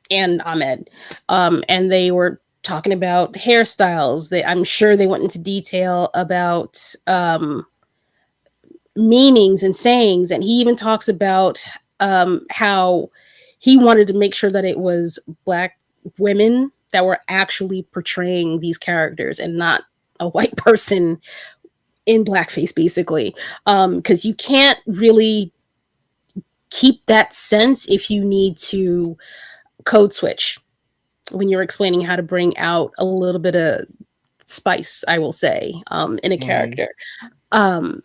and Ahmed. And they were talking about hairstyles. I'm sure they went into detail about meanings and sayings, and he even talks about how he wanted to make sure that it was Black women that were actually portraying these characters and not a white person in blackface, basically, because you can't really keep that sense if you need to code switch when you're explaining how to bring out a little bit of spice, I will say, in a character. Um,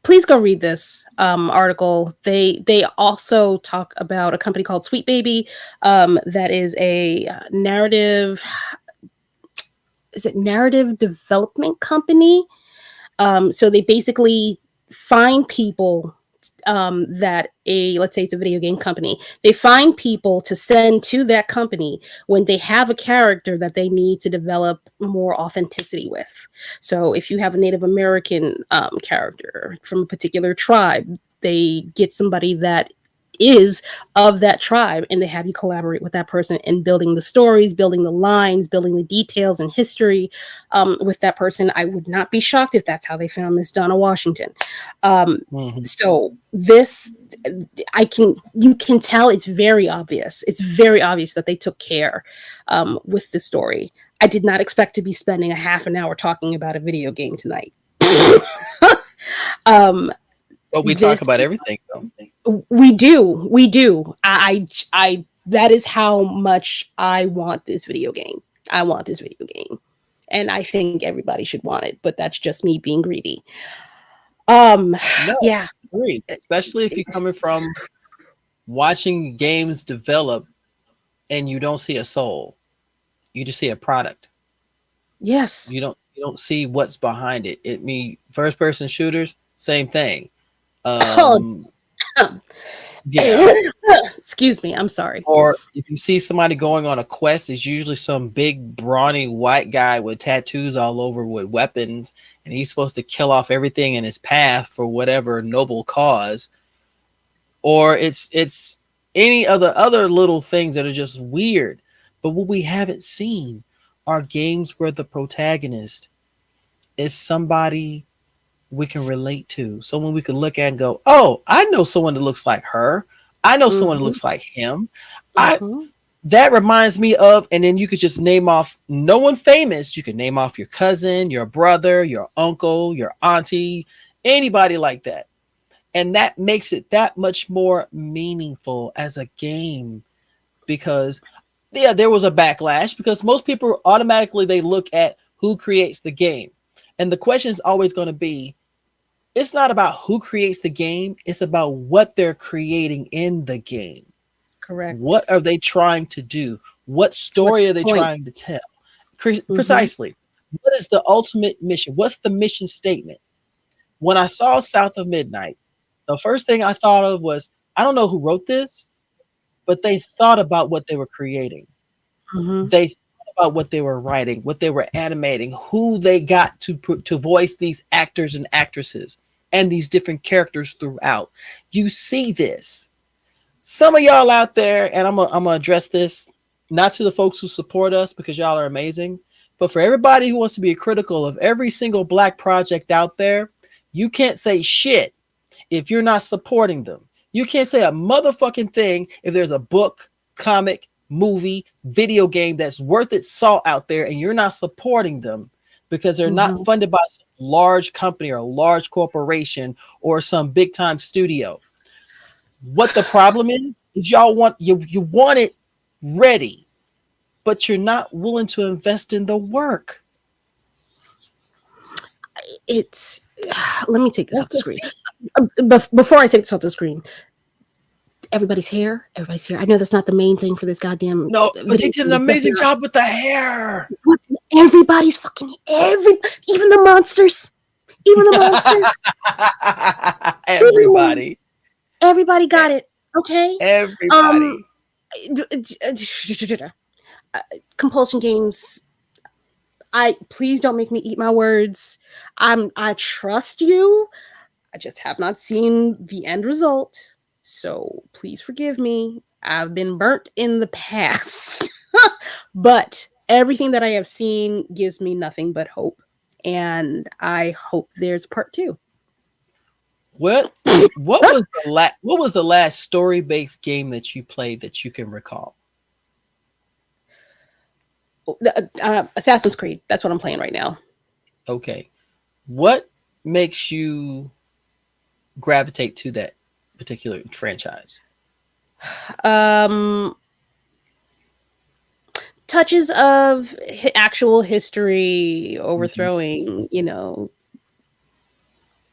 please go read this article. They also talk about a company called Sweet Baby, that is a narrative. Is it narrative development company? So they basically find people that let's say it's a video game company. They find people to send to that company when they have a character that they need to develop more authenticity with. So if you have a Native American character from a particular tribe, they get somebody that is of that tribe and they have you collaborate with that person in building the stories, building the lines, building the details and history with that person. I would not be shocked if that's how they found Miss Donna Washington. So this, you can tell it's very obvious. It's very obvious that they took care with the story. I did not expect to be spending a half an hour talking about a video game tonight. But we talk about everything, though. We do. I that is how much I want this video game. I want this video game. And I think everybody should want it, but that's just me being greedy. No, Yeah. agree. Especially if you're coming from watching games develop and you don't see a soul. You just see a product. Yes. You don't see what's behind it. First person shooters, same thing. Yeah. Excuse me, I'm sorry. Or if you see somebody going on a quest, it's usually some big brawny white guy with tattoos all over with weapons, and he's supposed to kill off everything in his path for whatever noble cause. Or it's any of the other little things that are just weird. But what we haven't seen are games where the protagonist is somebody we can relate to, someone we can look at and go, oh, I know someone that looks like her. I know someone that looks like him. That reminds me of, and then you could just name off no one famous. You can name off your cousin, your brother, your uncle, your auntie, anybody like that. And that makes it that much more meaningful as a game because, yeah, there was a backlash because most people automatically, they look at who creates the game. And the question is always going to be, it's not about who creates the game. It's about what they're creating in the game. Correct. What are they trying to do? What story are they trying to tell? Precisely. What is the ultimate mission? What's the mission statement? When I saw South of Midnight, the first thing I thought of was, I don't know who wrote this, but they thought about what they were creating. They thought about what they were writing, what they were animating, who they got to voice these actors and actresses and these different characters throughout. You see this. Some of y'all out there, and I'm gonna address this not to the folks who support us because y'all are amazing, but for everybody who wants to be critical of every single Black project out there, you can't say shit if you're not supporting them. You can't say a motherfucking thing if there's a book, comic, movie, video game that's worth its salt out there and you're not supporting them because they're not funded by some large company or a large corporation or some big time studio. What the problem is y'all want you want it ready, but you're not willing to invest in the work. It's let me take this off the screen. Before I take this off the screen, everybody's here. I know that's not the main thing for this goddamn. No, but they did an amazing job with the hair. Everybody's fucking even the monsters. Even the monsters. Everybody got it. Okay. Everybody. Compulsion games. Please don't make me eat my words. I trust you. I just have not seen the end result. So please forgive me. I've been burnt in the past. But everything that I have seen gives me nothing but hope. And I hope there's part 2. What was the last story-based game that you played that you can recall? Assassin's Creed. That's what I'm playing right now. Okay. What makes you gravitate to that particular franchise? Um, touches of actual history overthrowing,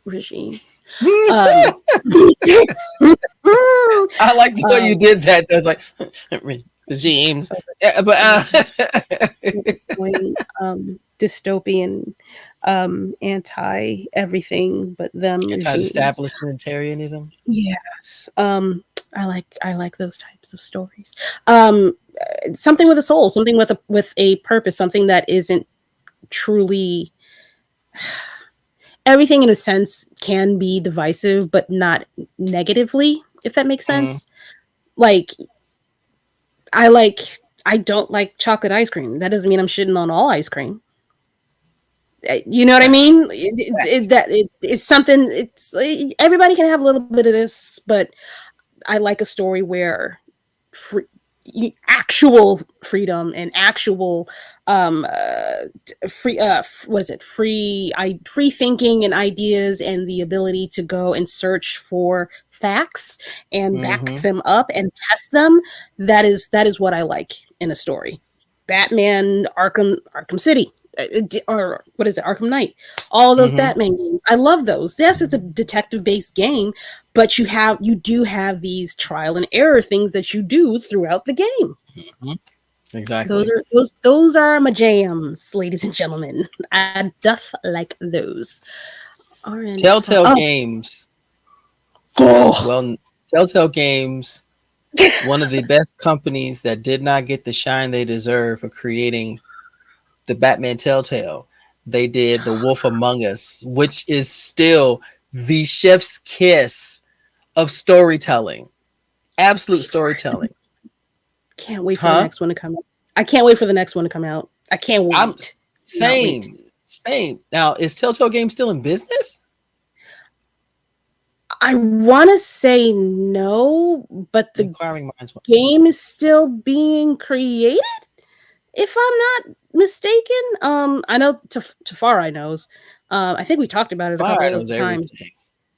regimes. Um, I like the way you did that. That's like regimes, but dystopian, anti everything but them regimes. anti-establishmentarianism. Yes. I like those types of stories. Something with a soul, something with a purpose, something that isn't truly. Everything in a sense can be divisive, but not negatively, if that makes sense. Like, I don't like chocolate ice cream. That doesn't mean I'm shitting on all ice cream. You know what I mean? It's something. It's everybody can have a little bit of this, but I like a story where actual freedom and actual free what is it free thinking and ideas and the ability to go and search for facts and back them up and test them. That is what I like in a story. Batman, Arkham City, or what is it, Arkham Knight, all those Batman games, I love those. Yes, it's a detective based game, but you do have these trial and error things that you do throughout the game. Exactly. Those are my jams, ladies and gentlemen. I doth like those. Telltale Games. Well, Telltale Games, one of the best companies that did not get the shine they deserve for creating the Batman Telltale. They did The Wolf Among Us, which is still the chef's kiss of storytelling. Absolute storytelling. Can't wait for the next one to come out. I can't wait for the next one to come out. I can't wait. Same. Now, is Telltale Games still in business? I want to say no, but the game is still being created, if I'm not mistaken. I know Tafari knows. I think we talked about it a couple of times. Everything.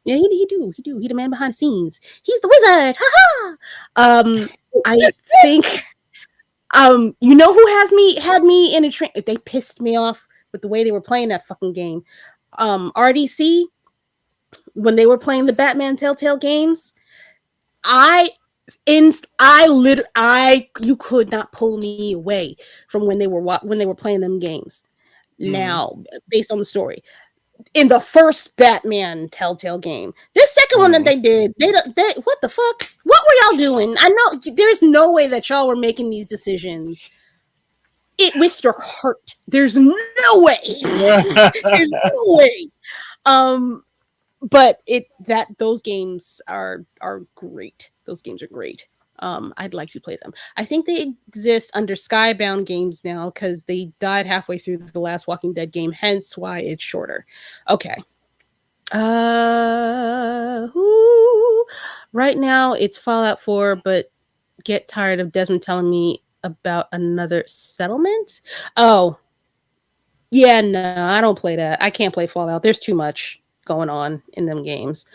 Yeah, he do. He the man behind the scenes. He's the wizard. Ha ha. I think you know who had me in a train. They pissed me off with the way they were playing that fucking game. RDC, when they were playing the Batman Telltale games, you could not pull me away from when they were playing them games. Now, based on the story, in the first Batman Telltale game, this second one that they did, they what the fuck? What were y'all doing? I know there's no way that y'all were making these decisions with your heart. There's no way. There's no way. But those games are great. Those games are great. I'd like to play them. I think they exist under Skybound Games now because they died halfway through the last Walking Dead game, hence why it's shorter. Okay. Right now it's Fallout 4, but get tired of Desmond telling me about another settlement. Oh, yeah, no, I don't play that. I can't play Fallout. There's too much going on in them games.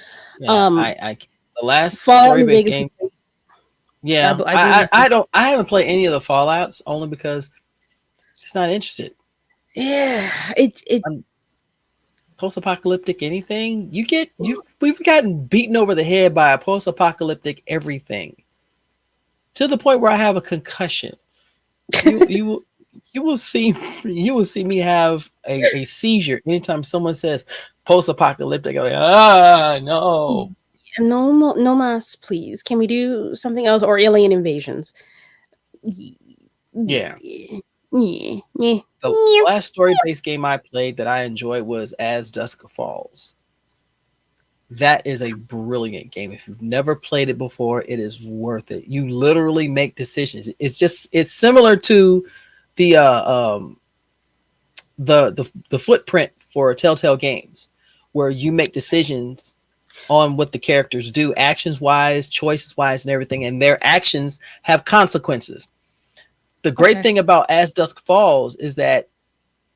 Yeah, the last story-based game. Yeah, I haven't played any of the Fallouts only because I'm just not interested. Yeah, post-apocalyptic anything we've gotten beaten over the head by a post-apocalyptic everything to the point where I have a concussion. You will see me have a seizure anytime someone says post-apocalyptic. I'm like, no. No mas, please. Can we do something else or alien invasions? Yeah. The last story-based game I played that I enjoyed was As Dusk Falls. That is a brilliant game. If you've never played it before, it is worth it. You literally make decisions. It's similar to the footprint for Telltale Games, where you make decisions on what the characters do, actions wise, choices wise, and everything, and their actions have consequences. The great thing about As Dusk Falls is that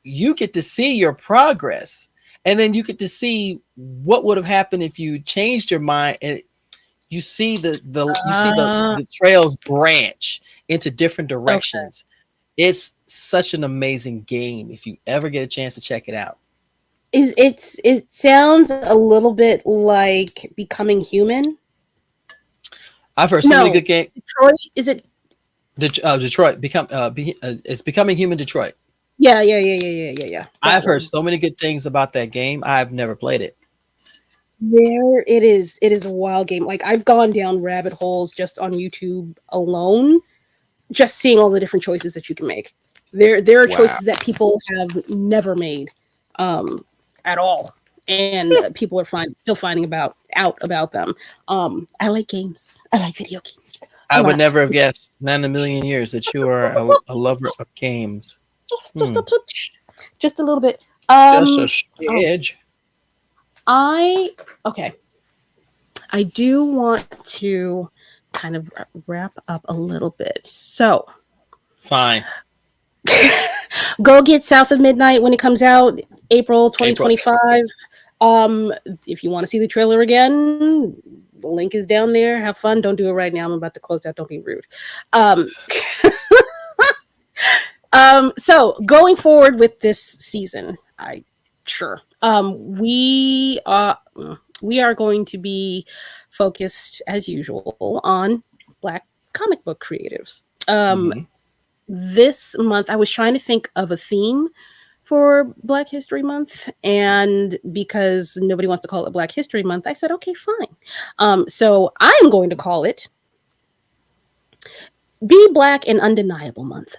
you get to see your progress and then you get to see what would have happened if you changed your mind, and you see the trails branch into different directions. It's such an amazing game. If you ever get a chance to check it out, it sounds a little bit like Becoming Human. I've heard so many good games. Detroit, is it? Detroit it's Becoming Human Detroit. Yeah. I've heard so many good things about that game. I've never played it. There it is. It is a wild game. Like, I've gone down rabbit holes just on YouTube alone, just seeing all the different choices that you can make. There are choices that people have never made at all, and people are still finding out about them. I like games. I like video games. I would never have guessed, not in a million years, that you are a lover of games. Just a touch, just a little bit. Just a smidge. I do want to kind of wrap up a little bit. So, fine. Go get South of Midnight when it comes out, April 2025. If you want to see the trailer again, the link is down there. Have fun. Don't do it right now. I'm about to close out. Don't be rude. So going forward with this season, we are going to be focused as usual on Black comic book creatives. This month I was trying to think of a theme for Black History Month, and because nobody wants to call it Black History Month, I said, okay, fine. So I'm going to call it Be Black and Undeniable Month.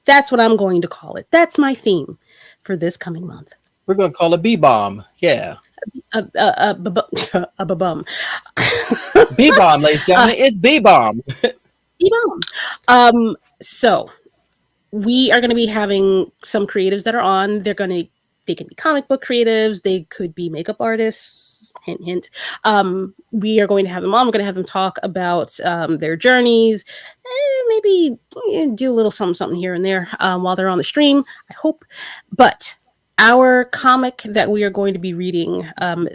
That's what I'm going to call it. That's my theme for this coming month. We're going to call it B-Bomb. Yeah. B-Bomb. B-Bomb, ladies and gentlemen. It's B-Bomb. B-Bomb. So we are going to be having some creatives that are on. They can be comic book creatives. They could be makeup artists. Hint, hint. We are going to have them on. We're going to have them talk about their journeys. Maybe do a little something here and there while they're on the stream, I hope. But our comic that we are going to be reading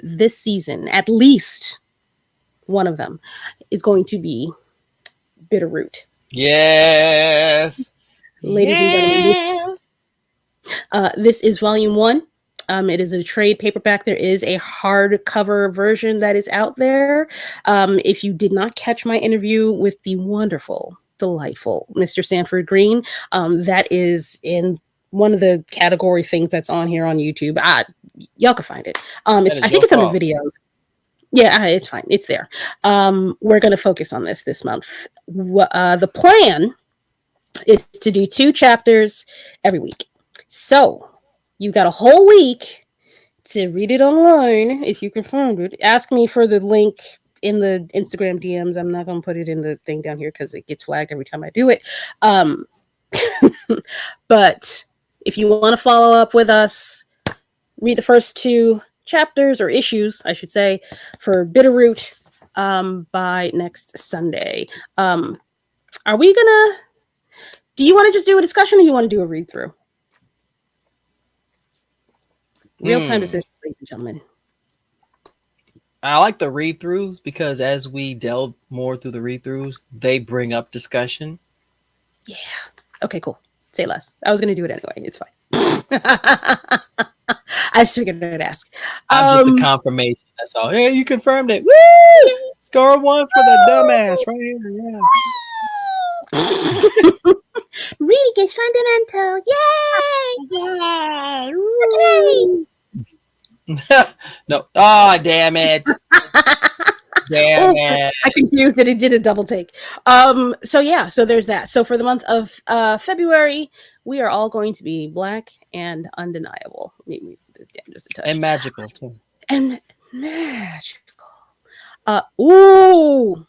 this season, at least one of them, is going to be Bitterroot. Yes. Ladies and gentlemen, this is volume 1. It is a trade paperback. There is a hardcover version that is out there. If you did not catch my interview with the wonderful, delightful Mr. Sanford Green, that is in one of the category things that's on here on YouTube. Y'all can find it. I think it's under videos. Yeah, it's fine. It's there. We're going to focus on this month. The plan is to do 2 chapters every week. So you've got a whole week to read it online if you can find it. Ask me for the link in the Instagram DMs. I'm not going to put it in the thing down here because it gets flagged every time I do it. But if you want to follow up with us, read the first 2 chapters or issues, I should say, for Bitterroot by next Sunday. Are we gonna? Do you want to just do a discussion, or you want to do a read through? Real time decisions, ladies and gentlemen. I like the read throughs because as we delve more through the read throughs, they bring up discussion. Yeah. Okay. Cool. Say less. I was gonna do it anyway. It's fine. I just figured I'd ask. I'm just a confirmation. That's all. Hey, you confirmed it. Woo! Score 1 for the dumbass right here. Yeah. Reading is fundamental. Yay! No. Oh, damn it. Damn it. I confused it. It did a double take. So there's that. So for the month of February, we are all going to be Black and undeniable. Let me move this down just a touch. And magical too. And magical. Ooh.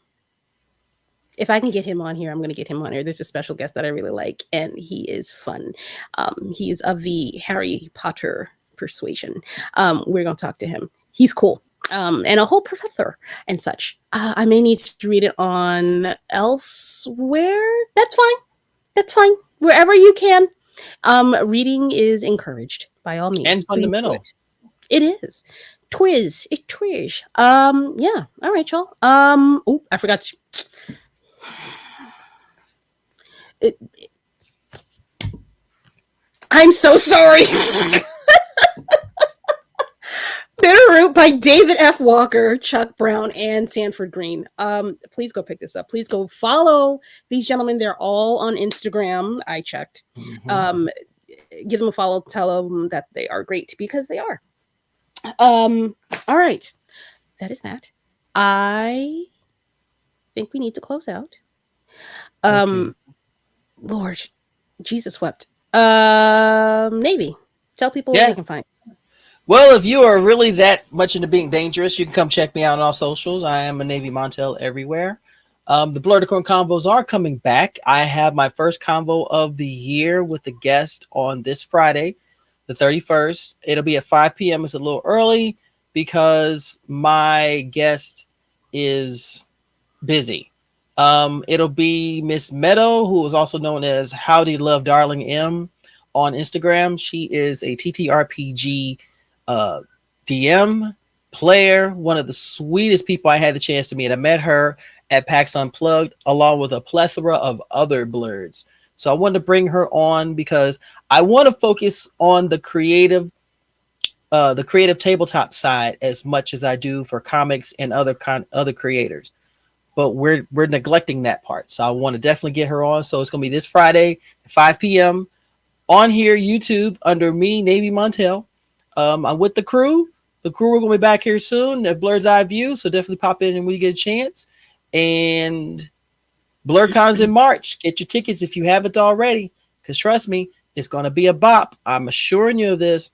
If I can get him on here, I'm going to get him on here. There's a special guest that I really like, and he is fun. He's of the Harry Potter persuasion. We're going to talk to him. He's cool. And a whole professor and such. I may need to read it on elsewhere. That's fine. That's fine. Wherever you can. Reading is encouraged by all means. And fundamental. It is. Twiz. It twiz. Yeah. All right, y'all. Oh, I forgot to it, I'm so sorry. Bitterroot by David F. Walker, Chuck Brown, and Sanford Green. Please go pick this up. Please go follow these gentlemen. They're all on Instagram. I checked. Give them a follow. Tell them that they are great because they are. All right. That is that. I think we need to close out. Okay. Lord, Jesus wept. Navy. Tell people where they Yes. can find. Well, if you are really that much into being dangerous, you can come check me out on all socials. I am a Navy Montel everywhere. The Blurticorn combos are coming back. I have my first combo of the year with a guest on this Friday, the 31st. It'll be at 5 p.m. It's a little early because my guest is busy. It'll be Miss Meadow, who is also known as Howdy Love Darling M on Instagram. She is a TTRPG DM player, one of the sweetest people I had the chance to meet. I met her at PAX Unplugged along with a plethora of other Blerds. So I wanted to bring her on because I want to focus on the creative tabletop side as much as I do for comics and other creators. But we're neglecting that part. So I want to definitely get her on. So it's going to be this Friday at 5 p.m. on here, YouTube, under me, Navy Montel. I'm with the crew. The crew are going to be back here soon at Blur's Eye View. So definitely pop in when you get a chance. And BlurCon's in March. Get your tickets if you haven't already. Because trust me, it's going to be a bop. I'm assuring you of this.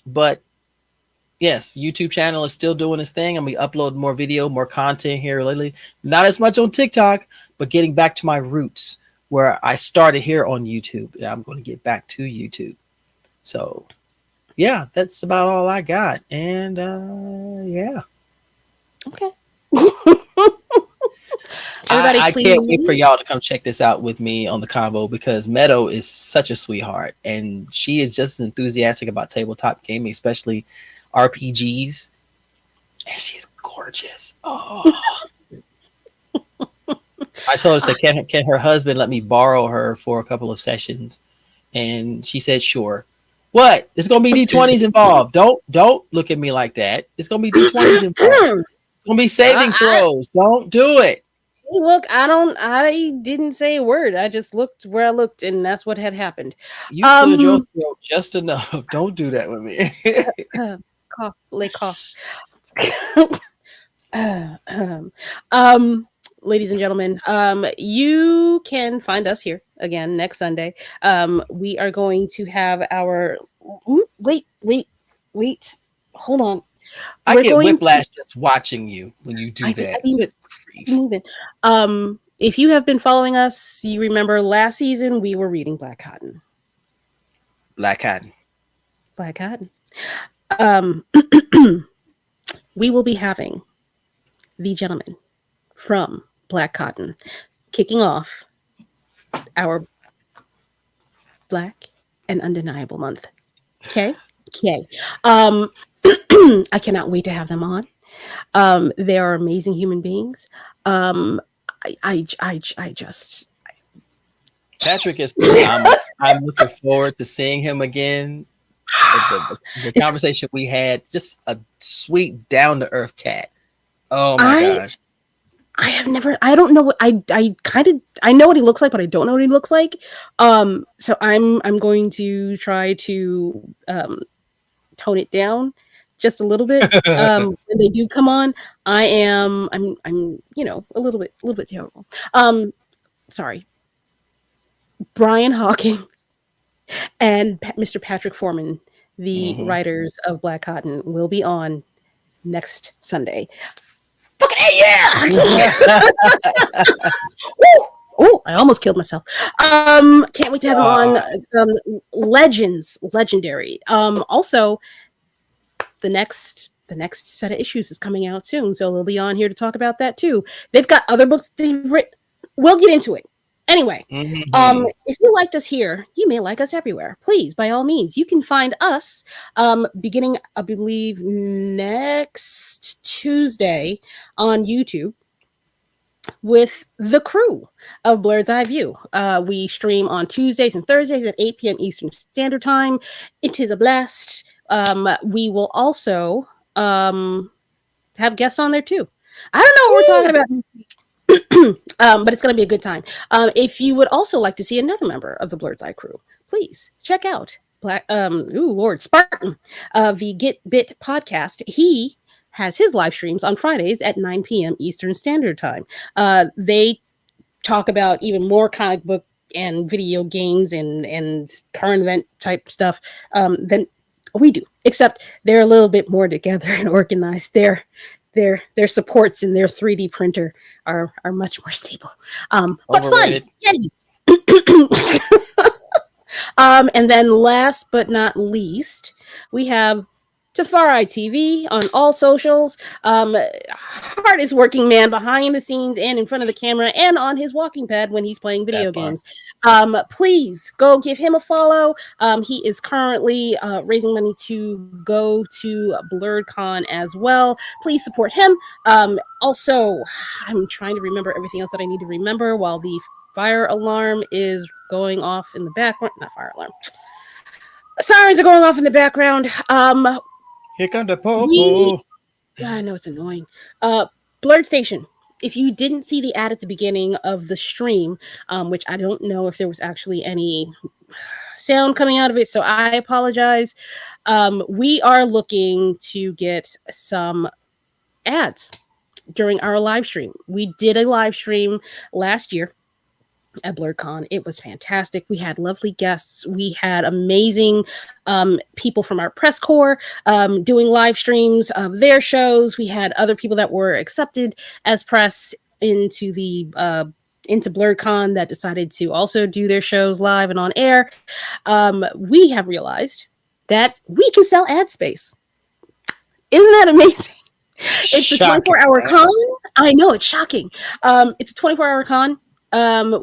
But yes, YouTube channel is still doing its thing. I'm going to be uploading more video, more content here lately. Not as much on TikTok, but getting back to my roots where I started here on YouTube. And I'm going to get back to YouTube. So, yeah, that's about all I got. And, yeah. Okay. I can't wait for y'all to come check this out with me on the combo because Meadow is such a sweetheart. And she is just as enthusiastic about tabletop gaming, especially RPGs, and she's gorgeous. Oh, I told her, can her husband let me borrow her for a couple of sessions? And she said, sure. What? There's gonna be D20s involved. Don't look at me like that. It's gonna be D20s involved. It's gonna be saving throws. Don't do it. Look, I didn't say a word. I just looked where I looked, and that's what had happened. You cleared your throat just enough. Don't do that with me. Cough, lay cough. Ladies and gentlemen, you can find us here again next Sunday. We are going to have our wait. Hold on. I get whiplash just watching you when you do that. Good grief. Moving. If you have been following us, you remember last season we were reading Black Cotton. Black Cotton. We will be having the gentleman from Black Cotton kicking off our Black and Undeniable Month. Okay. I cannot wait to have them on. They are amazing human beings. I just Patrick is cool. I'm looking forward to seeing him again. The conversation we had, just a sweet, down to earth cat. Oh my gosh. I don't know what I know what he looks like, but I don't know what he looks like. So I'm going to try to tone it down just a little bit. When they do come on, I'm a little bit terrible. Sorry. Brian Hawkins and Mr. Patrick Foreman, the writers of Black Cotton, will be on next Sunday. Fucking yeah! Oh, I almost killed myself. Can't wait to have them on. Legendary. Also, the next set of issues is coming out soon, so they'll be on here to talk about that too. They've got other books they've written. We'll get into it. Anyway, Mhm. if you liked us here, you may like us everywhere. Please, by all means, you can find us beginning, I believe, next Tuesday on YouTube with the crew of Blerd's Eye View. We stream on Tuesdays and Thursdays at 8 p.m. Eastern Standard Time. It is a blast. We will also have guests on there too. I don't know what we're talking about this week. But it's going to be a good time. If you would also like to see another member of the Blerd's Eye crew, please check out Spartan, the Get Bit podcast. He has his live streams on Fridays at 9 p.m. Eastern Standard Time. They talk about even more comic book and video games and current event type stuff than we do, except they're a little bit more together and organized. Their supports in their 3D printer are much more stable. But Overrated. fun. And then last but not least, we have Tafari TV on all socials. Hardest working man behind the scenes and in front of the camera and on his walking pad when he's playing video games. Please go give him a follow. He is currently raising money to go to BlerdCon as well. Please support him. Also, I'm trying to remember everything else that I need to remember while the fire alarm is going off in the background. Not fire alarm. Sirens are going off in the background. Here come the po-po. Yeah, I know it's annoying. Blerd Station. If you didn't see the ad at the beginning of the stream, which I don't know if there was actually any sound coming out of it, so I apologize. We are looking to get some ads during our live stream. We did a live stream last year at BlerdCon. It was fantastic. We had lovely guests. We had amazing people from our press corps doing live streams of their shows. We had other people that were accepted as press into BlerdCon that decided to also do their shows live and on air. We have realized that we can sell ad space. Isn't that amazing? It's a 24-hour con. I know, it's shocking. It's a 24-hour con.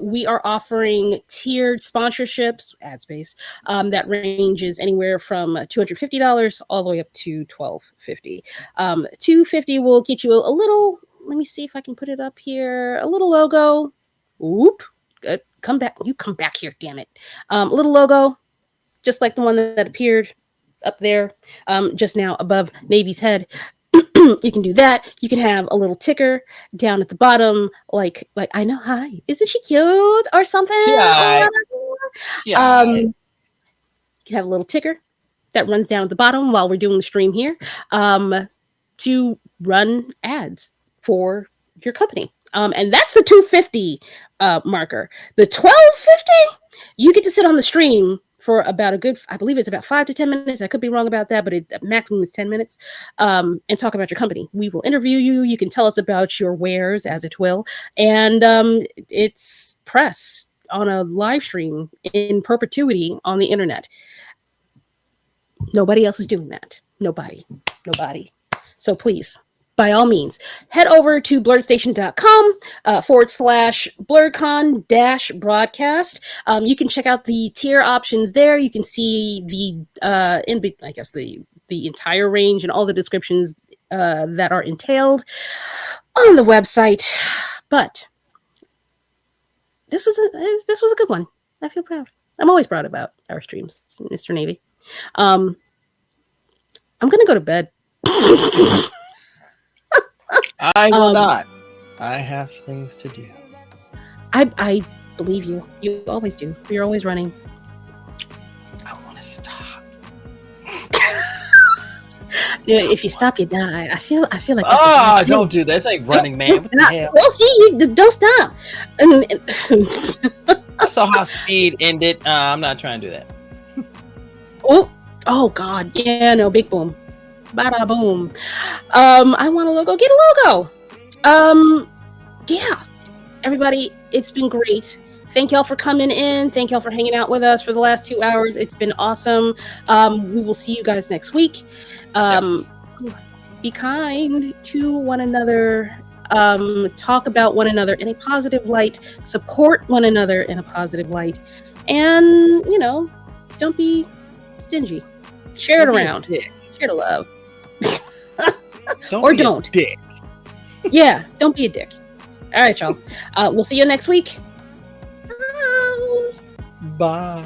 We are offering tiered sponsorships, ad space, that ranges anywhere from $250 all the way up to $1,250. $250 will get you a little, let me see if I can put it up here, a little logo. Oop, good. Come back. You come back here, damn it. A little logo, just like the one that appeared up there just now above Navy's head. You can do that. You can have a little ticker down at the bottom, like I know, hi, isn't she cute or something? She aight. You can have a little ticker that runs down at the bottom while we're doing the stream here to run ads for your company. And that's the $250 marker. The $1,250, you get to sit on the stream for about a good, I believe it's about 5 to 10 minutes. I could be wrong about that, but the maximum is 10 minutes. And talk about your company. We will interview you. You can tell us about your wares, as it will. And it's press on a live stream in perpetuity on the internet. Nobody else is doing that. Nobody. So please, by all means, head over to blerdstation.com /BlerdCon -broadcast. You can check out the tier options there. You can see the entire range and all the descriptions that are entailed on the website. But this was a good one. I feel proud. I'm always proud about our streams, Mr. Navy. I'm gonna go to bed. I will not. I have things to do. I believe you. You always do. You're always running. I want to stop. If you stop, you die. I feel like. Don't do this. Ain't running, man. What the hell? Well, see, you don't stop. I saw how speed ended. I'm not trying to do that. Oh God, yeah, no, big boom. Bada boom. I want a logo. Get a logo. Yeah. Everybody, it's been great. Thank y'all for coming in. Thank y'all for hanging out with us for the last 2 hours. It's been awesome. We will see you guys next week. Yes. Be kind to one another talk about one another in a positive light, support one another in a positive light, and don't be stingy. Share it around. Share the love. Or don't. Dick. Yeah, don't be a dick. All right, y'all. We'll see you next week. Bye.